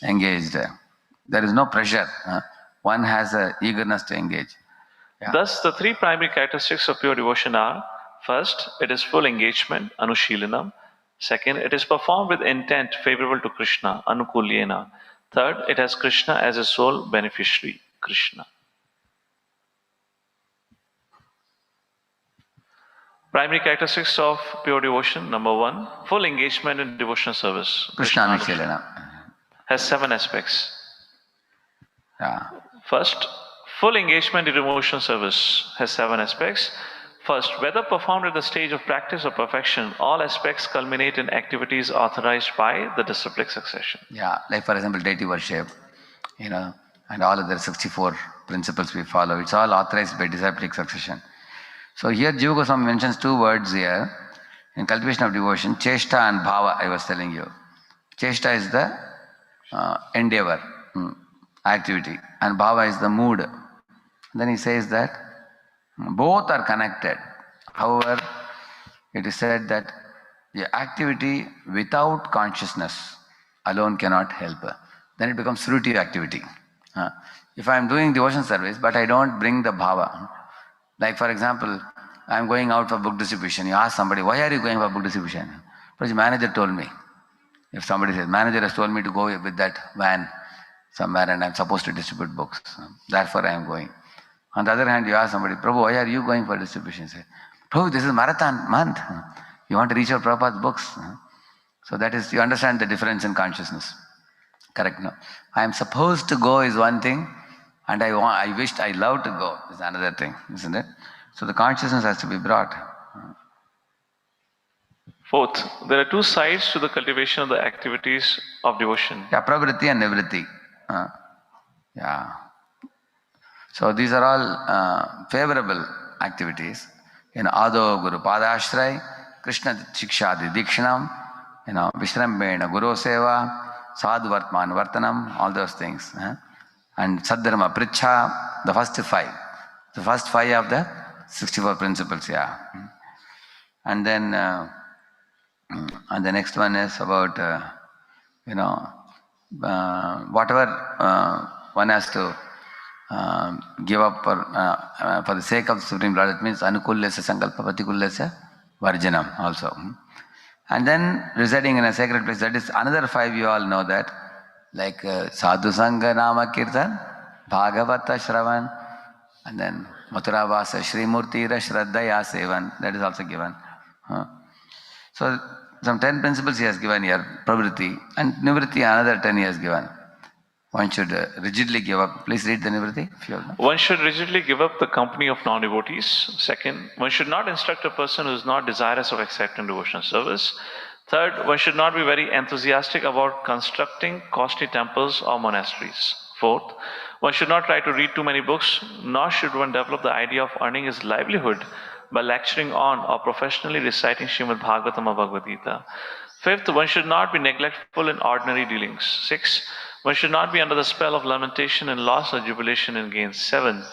engaged. There is no pressure. One has an eagerness to engage. Yeah. Thus, the 3 primary characteristics of pure devotion are: first, it is full engagement, anushilanam. Second, it is performed with intent favorable to Krishna, anukulyena. Third, it has Krishna as a sole beneficiary, Krishna. Primary characteristics of pure devotion. Number 1, full engagement in devotional service. Krishna Anushalana. Has 7 aspects. Yeah. First, full engagement in devotional service has 7 aspects. First, whether performed at the stage of practice or perfection, all aspects culminate in activities authorized by the disciplic succession. Yeah, like for example, deity worship, and all other 64 principles we follow, it's all authorized by disciplic succession. So here Jiva Goswami mentions 2 words here in cultivation of devotion, cheshta and bhava, I was telling you. Cheshta is the endeavor, activity, and bhava is the mood. Then he says that both are connected. However, it is said that the activity without consciousness alone cannot help. Then it becomes fruitive activity. If I am doing devotion service, but I don't bring the bhava, like for example, I am going out for book distribution. You ask somebody, why are you going for book distribution? Because the manager told me. If somebody says, manager has told me to go with that van somewhere and I am supposed to distribute books. Therefore I am going. On the other hand, you ask somebody, Prabhu, why are you going for distribution? Say, Prabhu, this is marathon month. You want to reach your Prabhupada's books. So that is, you understand the difference in consciousness. Correct? No? I am supposed to go is one thing, and I wished, I love to go is another thing, isn't it? So the consciousness has to be brought. Fourth, there are 2 sides to the cultivation of the activities of devotion. Yeah, pravritti and nivritti. Yeah. So these are all favorable activities. Ado Guru Padashray, Krishna Shikshadi Dikshanam, Vishrambena Guru Seva, Sadhu Vartman Vartanam, all those things. And Saddharma Pricha, the first 5. The first 5 of the 64 principles, yeah. And then and the next one is about, whatever one has to give up for the sake of the Supreme Lord. It means anukulyasya sankalpa patikulyasya varjanam also. And then residing in a sacred place, that is another 5, you all know that, like sadhu sangha nama kirtan, bhagavata shravan, and then mathura vasa shri murtira shraddhaya sevan, that is also given. So some 10 principles he has given here, pravritti, and nivritti another 10 he has given. One should rigidly give up. Please read the nivritti. One should rigidly give up the company of non-devotees. Second, one should not instruct a person who is not desirous of accepting devotional service. Third, one should not be very enthusiastic about constructing costly temples or monasteries. Fourth, one should not try to read too many books, nor should one develop the idea of earning his livelihood by lecturing on or professionally reciting Srimad Bhagavatam or Bhagavad Gita. Fifth, one should not be neglectful in ordinary dealings. Sixth, one should not be under the spell of lamentation in loss or jubilation in gains. 7.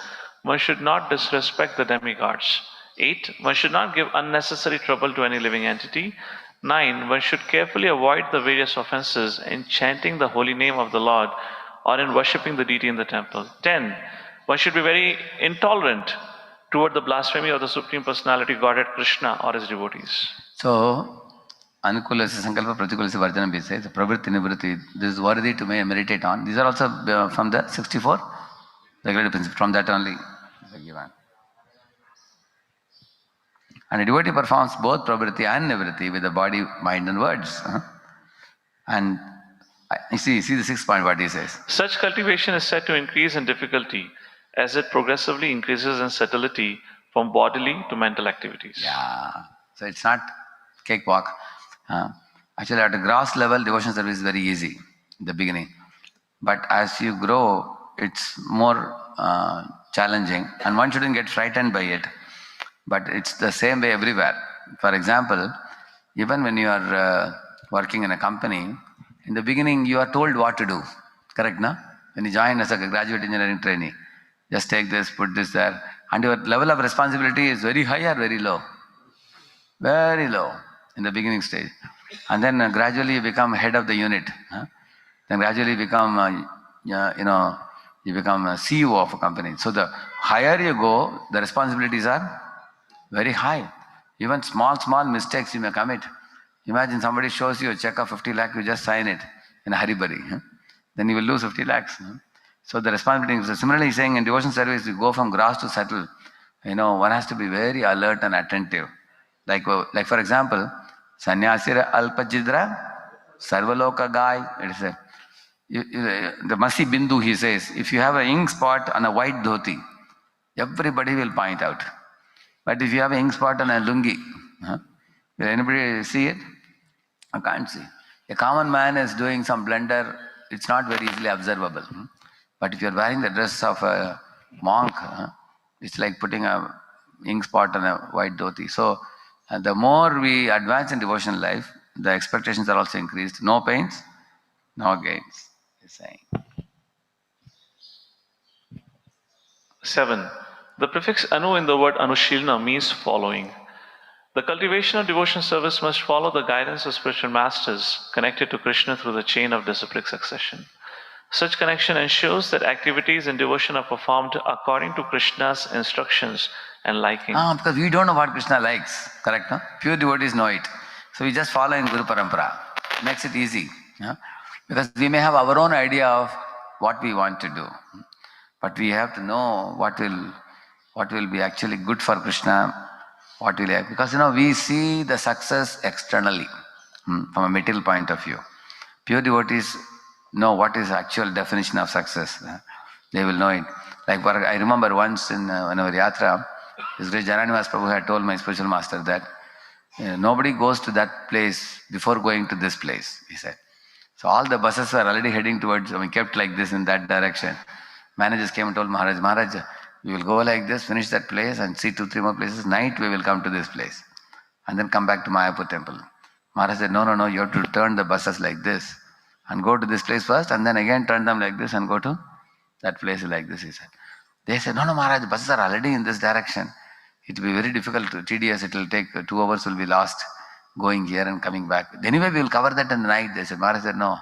One should not disrespect the demigods. 8. One should not give unnecessary trouble to any living entity. 9. One should carefully avoid the various offenses in chanting the holy name of the Lord or in worshipping the deity in the temple. 10. One should be very intolerant toward the blasphemy of the Supreme Personality Godhead Krishna or his devotees. So, Anukulasya Sankalpa Pratikulasya Varjanam he says, Pravritti Nivritti, this is worthy to meditate on. These are also from the 64 regulative principles, from that only given. And a devotee performs both Pravritti and Nivritti with the body, mind and words. And you see the 6th point what he says. Such cultivation is said to increase in difficulty as it progressively increases in subtlety from bodily to mental activities. Yeah. So it's not cakewalk. Actually, at a gross level, devotion service is very easy in the beginning. But as you grow, it's more challenging, and one shouldn't get frightened by it. But it's the same way everywhere. For example, even when you are working in a company, in the beginning you are told what to do. Correct, no? When you join as a graduate engineering trainee, just take this, put this there, and your level of responsibility is very high or very low? Very low in the beginning stage. And then gradually you become head of the unit. Then gradually you become, you become a CEO of a company. So the higher you go, the responsibilities are very high. Even small mistakes you may commit. Imagine somebody shows you a check of 50 lakh, you just sign it in a hurry-burry. Then you will lose 50 lakhs. So the responsibility is similarly saying in devotion service, you go from gross to subtle. One has to be very alert and attentive. Like for example, Sannyasira Alpajidra, Sarvaloka Gai, it is the Masi Bindu, he says, if you have an ink spot on a white dhoti, everybody will point out. But if you have an ink spot on a lungi, will anybody see it? I can't see. A common man is doing some blunder, it's not very easily observable. But if you're wearing the dress of a monk, it's like putting a ink spot on a white dhoti. So the more we advance in devotional life, the expectations are also increased. No pains, no gains, he's saying. 7. The prefix anu in the word anushilna means following. The cultivation of devotion service must follow the guidance of spiritual masters connected to Krishna through the chain of disciplic succession. Such connection ensures that activities in devotion are performed according to Krishna's instructions and liking. Because we don't know what Krishna likes, correct? No? Pure devotees know it. So we just follow in Guru Parampara. Makes it easy. Because we may have our own idea of what we want to do. But we have to know what will be actually good for Krishna. Because we see the success externally from a material point of view. Pure devotees know what is the actual definition of success. They will know it. Like I remember once in our yatra, His Grace Jananivas Prabhu had told my spiritual master that nobody goes to that place before going to this place, he said. So all the buses were already heading towards, we kept like this in that direction. Managers came and told Maharaj, we will go like this, finish that place and see 2-3 more places. Night we will come to this place and then come back to Mayapur temple. Maharaj said, no, you have to turn the buses like this and go to this place first and then again turn them like this and go to that place like this, he said. They said, no, Maharaj, the buses are already in this direction. It will be very difficult, tedious, it will take 2 hours will be lost going here and coming back. Anyway, we will cover that in the night. They said, Maharaj said, no,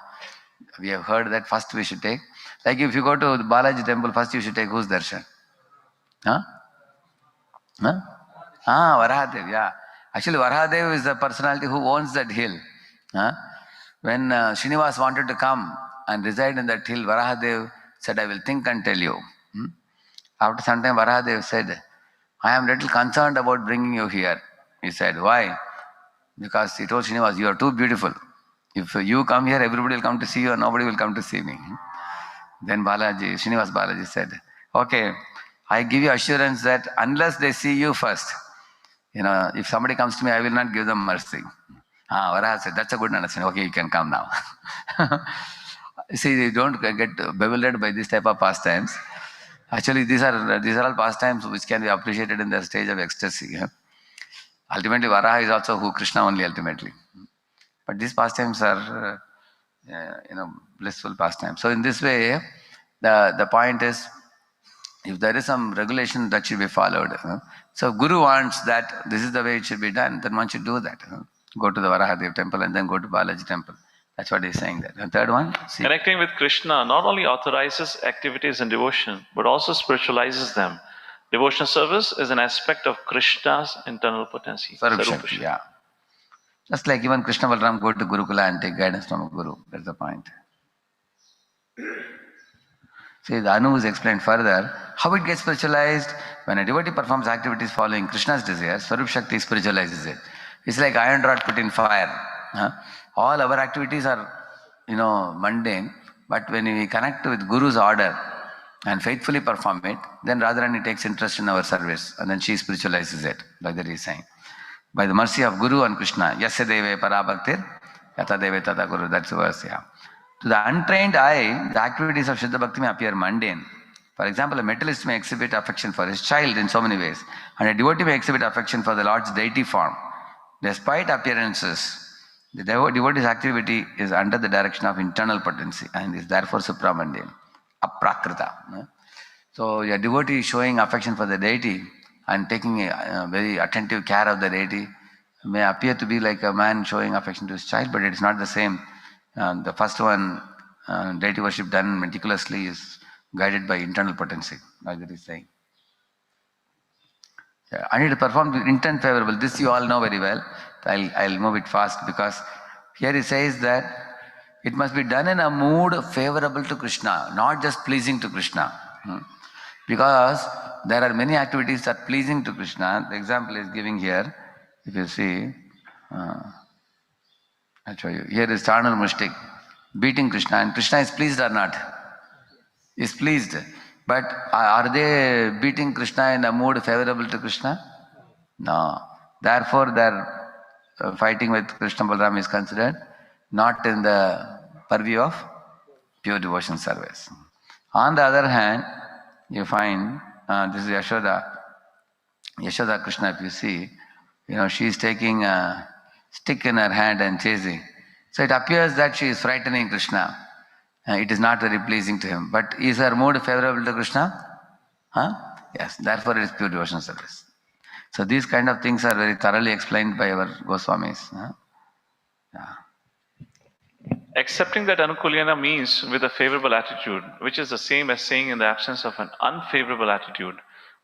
we have heard that first we should take. Like if you go to the Balaji temple, first you should take whose darshan? Varahadev, yeah. Actually, Varahadev is the personality who owns that hill. When Srinivas wanted to come and reside in that hill, Varahadev said, I will think and tell you. After some time, Varahadev said, I am little concerned about bringing you here. He said, why? Because he told Srinivas, you are too beautiful. If you come here, everybody will come to see you and nobody will come to see me. Then Srinivas Balaji said, okay, I give you assurance that unless they see you first, if somebody comes to me, I will not give them mercy. Varaha said, that's a good understanding. Okay, you can come now. See, you don't get bewildered by this type of pastimes. Actually, these are all pastimes which can be appreciated in the stage of ecstasy. Ultimately, Varaha is also who Krishna only ultimately. But these pastimes are, blissful pastimes. So in this way, the point is, if there is some regulation that should be followed. So Guru wants that this is the way it should be done, then one should do that. Go to the Varahadev temple and then go to Balaji temple. That's what he's saying there. The third one? See. Connecting with Krishna not only authorizes activities in devotion, but also spiritualizes them. Devotional service is an aspect of Krishna's internal potency. Sarupshakti, yeah. Just like even Krishna Balaram go to Gurukula and take guidance from a Guru. That's the point. See, the Anu is explained further. How it gets spiritualized? When a devotee performs activities following Krishna's desire, Swarup Shakti spiritualizes it. It's like iron rod put in fire. All our activities are, mundane. But when we connect with Guru's order and faithfully perform it, then Radharani takes interest in our service and then she spiritualizes it. Like that he is saying. By the mercy of Guru and Krishna, Yasya Deve Parabhaktir, Yata Deve Tata Guru. That's the verse, yeah. To the untrained eye, the activities of Shuddha Bhakti may appear mundane. For example, a materialist may exhibit affection for his child in so many ways, and a devotee may exhibit affection for the Lord's deity form. Despite appearances, the devotee's activity is under the direction of internal potency and is therefore supramundane, aprakrita. So a devotee showing affection for the deity and taking a very attentive care of the deity may appear to be like a man showing affection to his child, but it is not the same. The first one, deity worship done meticulously, is guided by internal potency, like that is saying. I need to perform the intent favorable. This you all know very well. I'll move it fast because here he says that it must be done in a mood favorable to Krishna, not just pleasing to Krishna. Because there are many activities that are pleasing to Krishna. The example is giving here. If you see, I'll show you. Here is Charnal Mystic beating Krishna, and Krishna is pleased or not? Is pleased. But are they beating Krishna in a mood favorable to Krishna? No. Therefore, their fighting with Krishna Balaram is considered not in the purview of pure devotion service. On the other hand, you find this is Yashoda. Yashoda Krishna, if you see, she is taking a stick in her hand and chasing. So it appears that she is frightening Krishna. It is not very pleasing to him. But is her mood favorable to Krishna? Yes. Therefore, it is pure devotion service. So these kind of things are very thoroughly explained by our Goswamis. Accepting that Anukulyana means with a favorable attitude, which is the same as saying in the absence of an unfavorable attitude,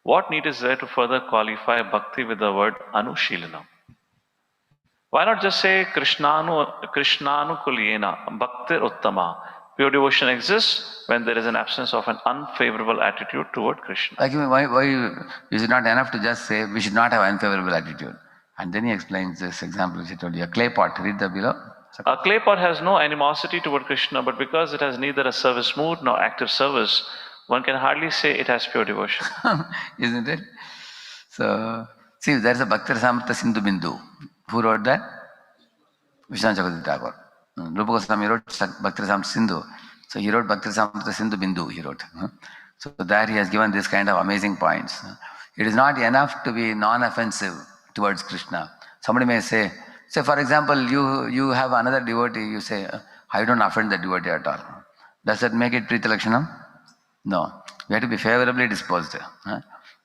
what need is there to further qualify bhakti with the word Anushilana? Why not just say Krishnanukulyena, Bhaktir Uttama? Pure devotion exists when there is an absence of an unfavorable attitude toward Krishna. Why is it not enough to just say we should not have unfavorable attitude? And then he explains this example which I told you. A clay pot, read the below. A clay pot has no animosity toward Krishna, but because it has neither a service mood nor active service, one can hardly say it has pure devotion. Isn't it? So, see, there is a Bhakti Rasamrita Sindhu Bindu. Who wrote that? Vishnu Chakravarti Thakur. Rupa Goswami wrote Bhakti Rasamrita Sindhu. So he wrote Bhakti Rasamrita Sindhu Bindu, he wrote. So there he has given this kind of amazing points. It is not enough to be non-offensive towards Krishna. Somebody may say for example, you have another devotee, you say, I don't offend the devotee at all. Does that make it Priti Lakshanam? No. We have to be favorably disposed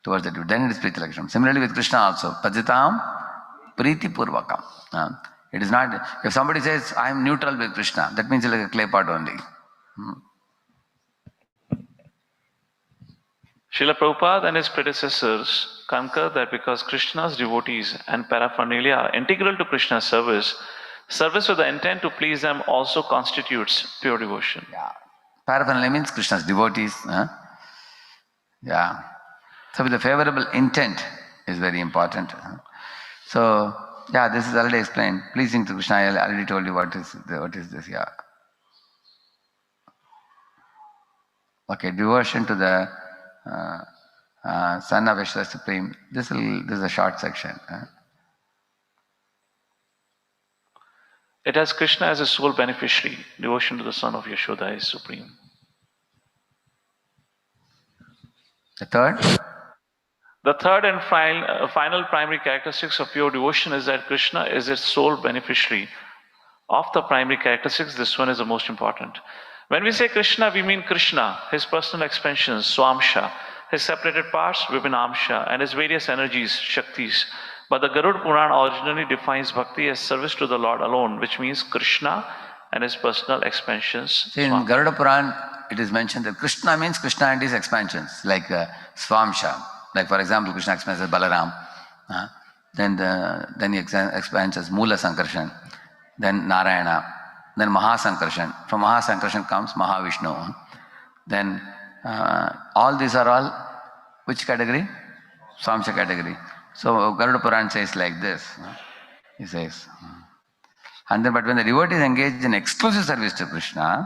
towards the devotee. Then it is Priti Lakshanam. Similarly with Krishna also. Pajitam Priti Purvakam. It is not, if somebody says, I am neutral with Krishna, that means like a clay pot only. Srila Prabhupada and his predecessors concur that because Krishna's devotees and paraphernalia are integral to Krishna's service, service with the intent to please them also constitutes pure devotion. Yeah. Paraphernalia means Krishna's devotees. Yeah. So with the favorable intent is very important. So, yeah, this is already explained. Pleasing to Krishna, I already told you what is this. Yeah. Okay, devotion to the Son of Vishnu Supreme. This is a short section. It has Krishna as a sole beneficiary. Devotion to the Son of Yashoda is supreme. The third? The third and final primary characteristics of pure devotion is that Krishna is its sole beneficiary. Of the primary characteristics, this one is the most important. When we say Krishna, we mean Krishna, his personal expansions, Swamsha, his separated parts, Vipinamsha, and his various energies, Shaktis. But the Garuda Purana originally defines bhakti as service to the Lord alone, which means Krishna and his personal expansions. See, in Garuda Purana, it is mentioned that Krishna means Krishna and his expansions, like Swamsha. Like for example, Krishna expands as Balaram. Then he expands as Mula Sankarshan. Then Narayana. Then Mahasankarshan. From Mahasankarshan comes Mahavishnu. Then all these are all which category? Swamsha category. So Garuda Purana says like this. He says. And then, but when the devotee is engaged in exclusive service to Krishna,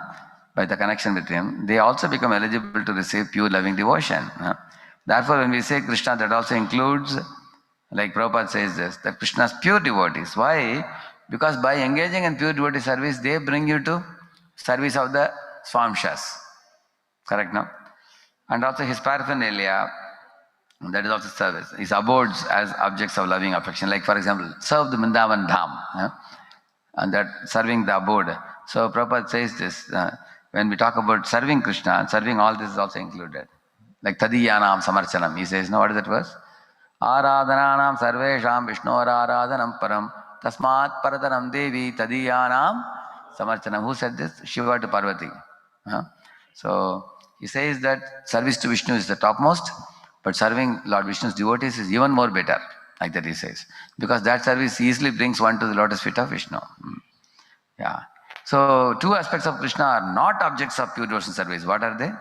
by the connection with him, they also become eligible to receive pure loving devotion. Therefore, when we say Krishna, that also includes, like Prabhupada says this, that Krishna's pure devotees. Why? Because by engaging in pure devotee service, they bring you to service of the Swamshas. Correct now? And also his paraphernalia, that is also service. His abodes as objects of loving affection. Like for example, serve the Vrindavan Dham. And that serving the abode. So Prabhupada says this, when we talk about serving Krishna, serving all this is also included. Like Tadiyanam Samarchanam. He says, no, what is that verse? Aradhananam sarvesham Vishnor aradhanam param tasmat paradanam devi Tadiyanam Samarchanam. Who said this? Shiva to Parvati. So he says that service to Vishnu is the topmost, but serving Lord Vishnu's devotees is even more better. Like that he says. Because that service easily brings one to the lotus feet of Vishnu. Yeah. So two aspects of Krishna are not objects of pure devotion service. What are they?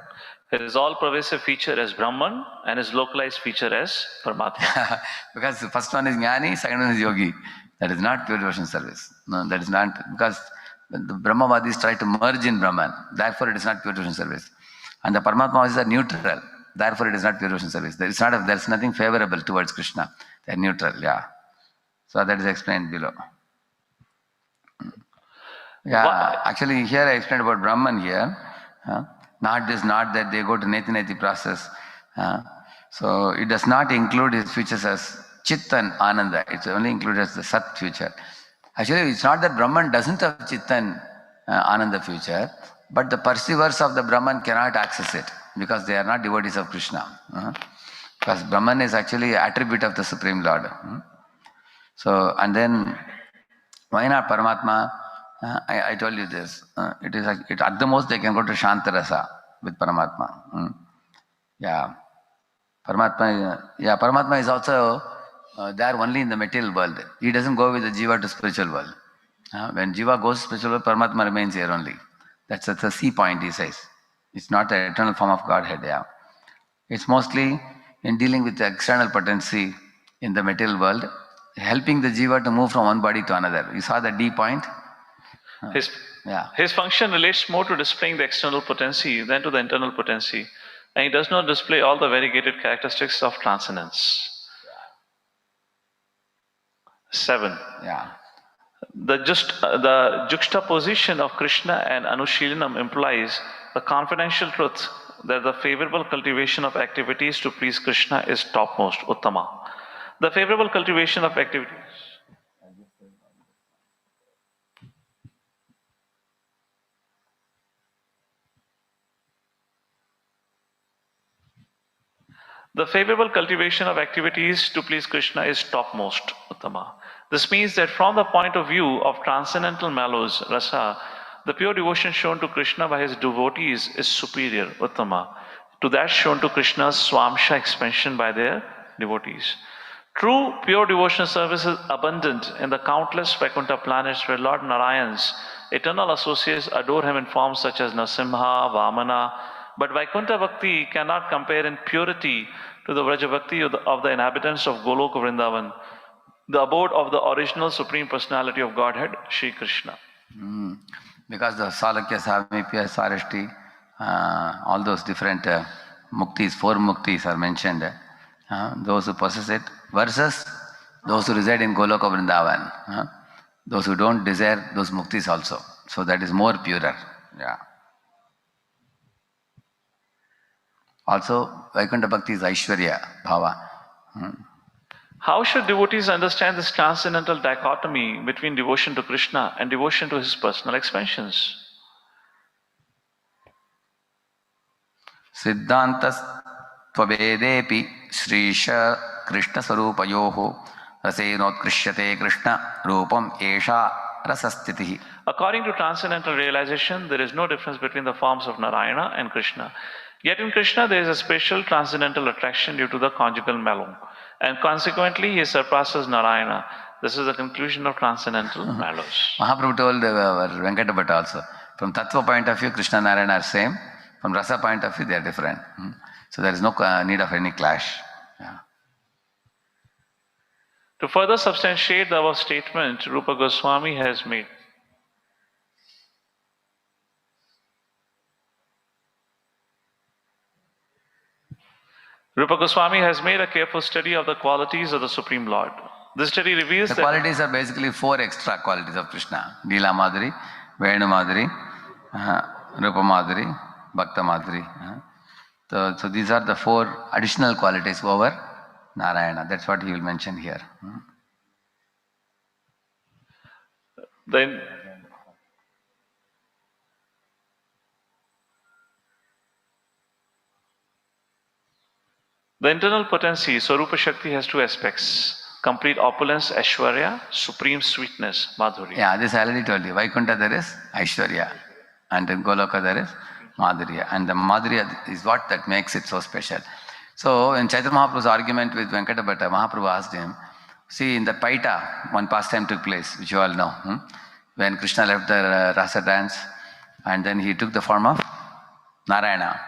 His all-pervasive feature as Brahman and his localized feature as Paramatma. Because the first one is Jnani, second one is Yogi. That is not pure devotion service. No, that is not, because the Brahmavadis try to merge in Brahman. Therefore, it is not pure devotion service. And the Paramatmas are neutral. Therefore, it is not pure devotion service. There is nothing favorable towards Krishna. They are neutral, yeah. So that is explained below. Yeah, actually here I explained about Brahman here. Not that they go to Neti process. So it does not include his features as Chit and Ananda. It's only included as the Sat future. Actually, it's not that Brahman doesn't have Chit and Ananda future, but the perceivers of the Brahman cannot access it because they are not devotees of Krishna. Because Brahman is actually an attribute of the Supreme Lord. So, and then why not Paramatma? I told you this. At the most they can go to Shantarasa with Paramatma. Yeah. Paramatma is also there only in the material world. He doesn't go with the Jiva to spiritual world. When Jiva goes to spiritual world, Paramatma remains here only. That's the C point, he says. It's not the eternal form of Godhead. Yeah. It's mostly in dealing with the external potency in the material world, helping the Jiva to move from one body to another. You saw the D point? His function relates more to displaying the external potency than to the internal potency, and he does not display all the variegated characteristics of transcendence. 7. Yeah. The juxtaposition of Krishna and Anushilanam implies the confidential truth that the favorable cultivation of activities to please Krishna is topmost, Uttama. The favorable cultivation of activities. The favorable cultivation of activities to please Krishna is topmost, Uttama. This means that from the point of view of transcendental mallows, rasa, the pure devotion shown to Krishna by his devotees is superior, Uttama, to that shown to Krishna's swamsha expansion by their devotees. True pure devotional service is abundant in the countless Vaikuntha planets where Lord Narayan's eternal associates adore him in forms such as Nasimha, Vamana, but Vaikuntha Bhakti cannot compare in purity to the Vraja Bhakti of the inhabitants of Goloka Vrindavan, the abode of the original Supreme Personality of Godhead, Sri Krishna. Because the Salakya, Samipya, Sarashti, all those different muktis, 4 muktis are mentioned. Those who possess it versus those who reside in Goloka Vrindavan. Those who don't desire those muktis also. So that is more purer. Yeah. Also, Vaikuntha Bhakti is Aishwarya, Bhava. How should devotees understand this transcendental dichotomy between devotion to Krishna and devotion to his personal expansions? Siddhantas tvavedepi Srisha Krishna Sarupayoho Rasenotkrishate Krishna Rupam Esha Rasastitihi. According to transcendental realization, there is no difference between the forms of Narayana and Krishna. Yet in Krishna there is a special transcendental attraction due to the conjugal mellow, and consequently he surpasses Narayana. This is the conclusion of transcendental mellows. Mahaprabhu told our Venkata Bhatta also, from Tattva point of view, Krishna and Narayana are same. From Rasa point of view, they are different. So there is no need of any clash. Yeah. To further substantiate the above statement, Rupa Goswami has made a careful study of the qualities of the Supreme Lord. This study reveals the qualities are basically 4 extra qualities of Krishna. Leela Madhuri, Venu Madhuri, Rupa Madhuri, Bhakta Madhuri. So these are the 4 additional qualities over Narayana. That's what he will mention here. Then the internal potency, Swarupa Shakti, has 2 aspects: complete opulence, Aishwarya; supreme sweetness, Madhurya. Yeah, this I already told you. Vaikuntha there is Aishwarya, and in Goloka there is Madhurya. And the Madhurya is what that makes it so special. So in Chaitanya Mahaprabhu's argument with Venkata Bhatta, Mahaprabhu asked him, see, in the Paita, one pastime took place, which you all know. When Krishna left the rasa dance, and then he took the form of Narayana.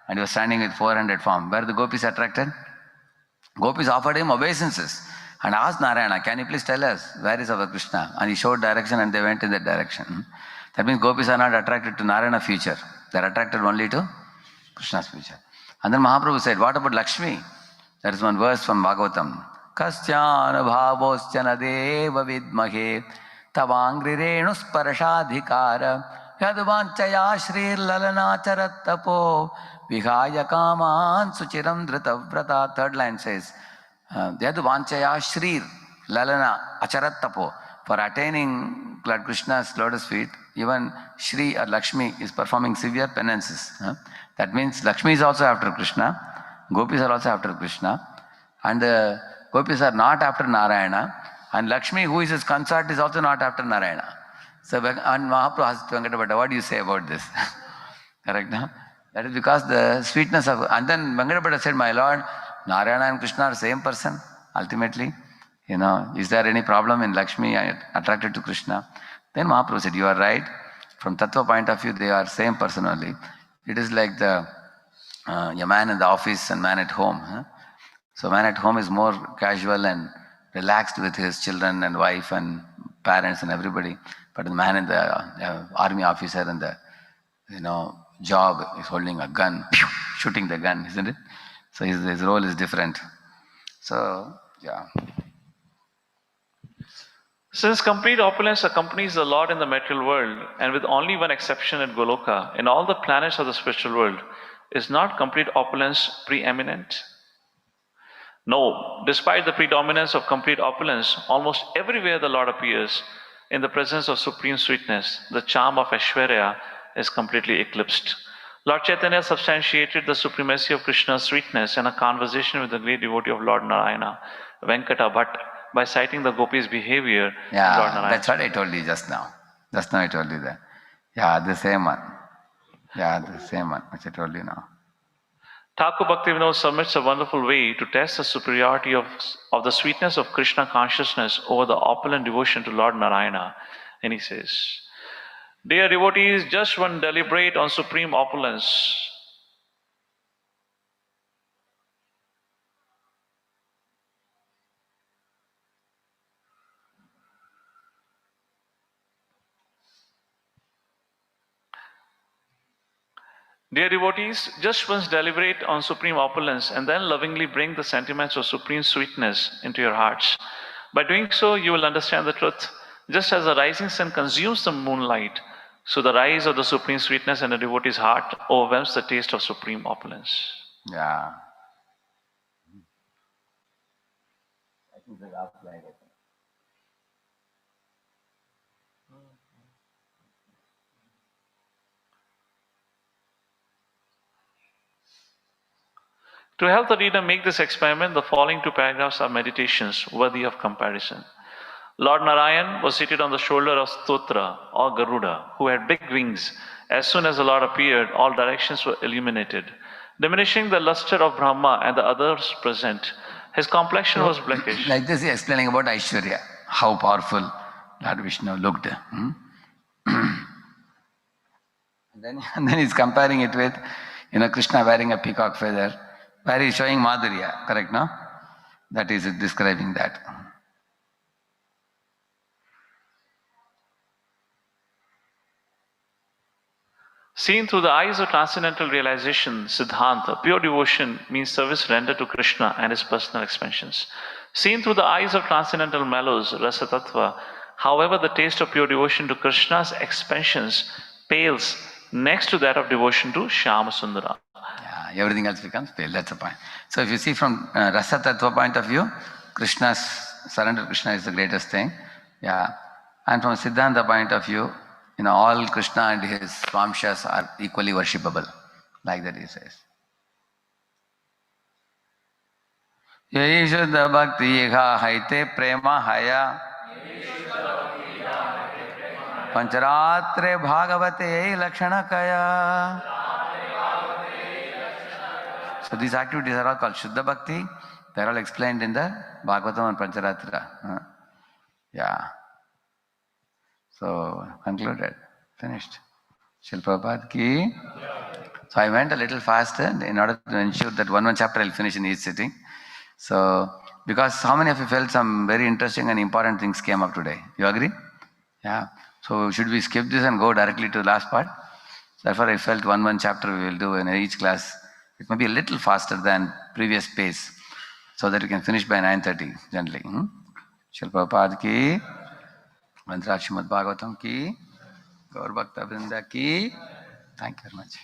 and he was standing with 400 form. Were the gopis attracted? Gopis offered him obeisances and asked Narayana, can you please tell us where is our Krishna? And he showed direction and they went in that direction. That means gopis are not attracted to Narayana future. They are attracted only to Krishna's future. And then Mahaprabhu said, what about Lakshmi? There is one verse from Bhagavatam. Kasyana bhavoschana deva vidmahe tavangri renu sparashadhikara yadvanchaya shrir lalana charattapo vihaya kaman suchiram dritavrata. Third line says, yadvanchaya shrir lalana acharattapo. For attaining Lord Krishna's lotus feet, even Shri or Lakshmi is performing severe penances. That means Lakshmi is also after Krishna, gopis are also after Krishna, and the gopis are not after Narayana, and Lakshmi, who is his consort, is also not after Narayana. So, and Mahaprabhu asked Venkatapata, what do you say about this? Correct, no? That is because the sweetness of, and then Venkatapata said, my Lord, Narayana and Krishna are same person, ultimately. Is there any problem in Lakshmi attracted to Krishna? Then Mahaprabhu said, you are right. From Tattva point of view, they are same person only. It is like a man in the office and man at home. So man at home is more casual and relaxed with his children and wife and parents and everybody. But the man in the army officer and the job is holding a gun, shooting the gun, isn't it? So his role is different. So, yeah. Since complete opulence accompanies the Lord in the material world, and with only one exception at Goloka, in all the planets of the spiritual world, is not complete opulence preeminent? No, despite the predominance of complete opulence, almost everywhere the Lord appears, in the presence of supreme sweetness, the charm of Aishwarya is completely eclipsed. Lord Chaitanya substantiated the supremacy of Krishna's sweetness in a conversation with the great devotee of Lord Narayana, Venkata Bhatt, by citing the gopis' behavior in Lord Narayana. That's what I told you just now. Just now I told you that. Yeah, the same one. Yeah, the same one which I told you now. Thakur Bhaktivinoda submits a wonderful way to test the superiority of the sweetness of Krishna consciousness over the opulent devotion to Lord Narayana. And he says, dear devotees, just one deliberate on supreme opulence. Dear devotees, just once deliberate on supreme opulence and then lovingly bring the sentiments of supreme sweetness into your hearts. By doing so, you will understand the truth. Just as the rising sun consumes the moonlight, so the rise of the supreme sweetness in a devotee's heart overwhelms the taste of supreme opulence. Yeah. I think the last slide. To help the reader make this experiment, the following two paragraphs are meditations worthy of comparison. Lord Narayan was seated on the shoulder of Stotra or Garuda, who had big wings. As soon as the Lord appeared, all directions were illuminated, diminishing the luster of Brahma and the others present. His complexion was blackish. Like this, he is explaining about Aishwarya, how powerful Lord Vishnu looked. And then he's comparing it with, Krishna wearing a peacock feather, where he's showing Madhurya, correct, no? That is describing that. Seen through the eyes of transcendental realization, Siddhanta, pure devotion means service rendered to Krishna and his personal expansions. Seen through the eyes of transcendental mellows, Rasa Tattva, however, the taste of pure devotion to Krishna's expansions pales next to that of devotion to Shyama Sundara. Yeah, everything else becomes pale, that's the point. So if you see from Rasa Tattva point of view, surrender to Krishna is the greatest thing. Yeah. And from Siddhanta point of view, all Krishna and his Swamshas are equally worshipable. Like that he says. Yai Shuddha Bhakti Iha Haite Prema Haya Pancharatre Bhagavate Lakshana Kaya. So these activities are all called Shuddha Bhakti. They are all explained in the Bhagavatam and Pancharatra. Yeah. So, concluded. Finished. Shri Prabhupada ki. So I went a little faster in order to ensure that one chapter I'll finish in each sitting. So, because how many of you felt some very interesting and important things came up today? You agree? Yeah. So should we skip this and go directly to the last part? Therefore I felt one chapter we will do in each class. It may be a little faster than previous pace, so that we can finish by 9:30 generally. Srila Prabhupada ki, Mantra Srimad Bhagavatam ki, Gaur Bhakta Vrinda ki. Thank you very much.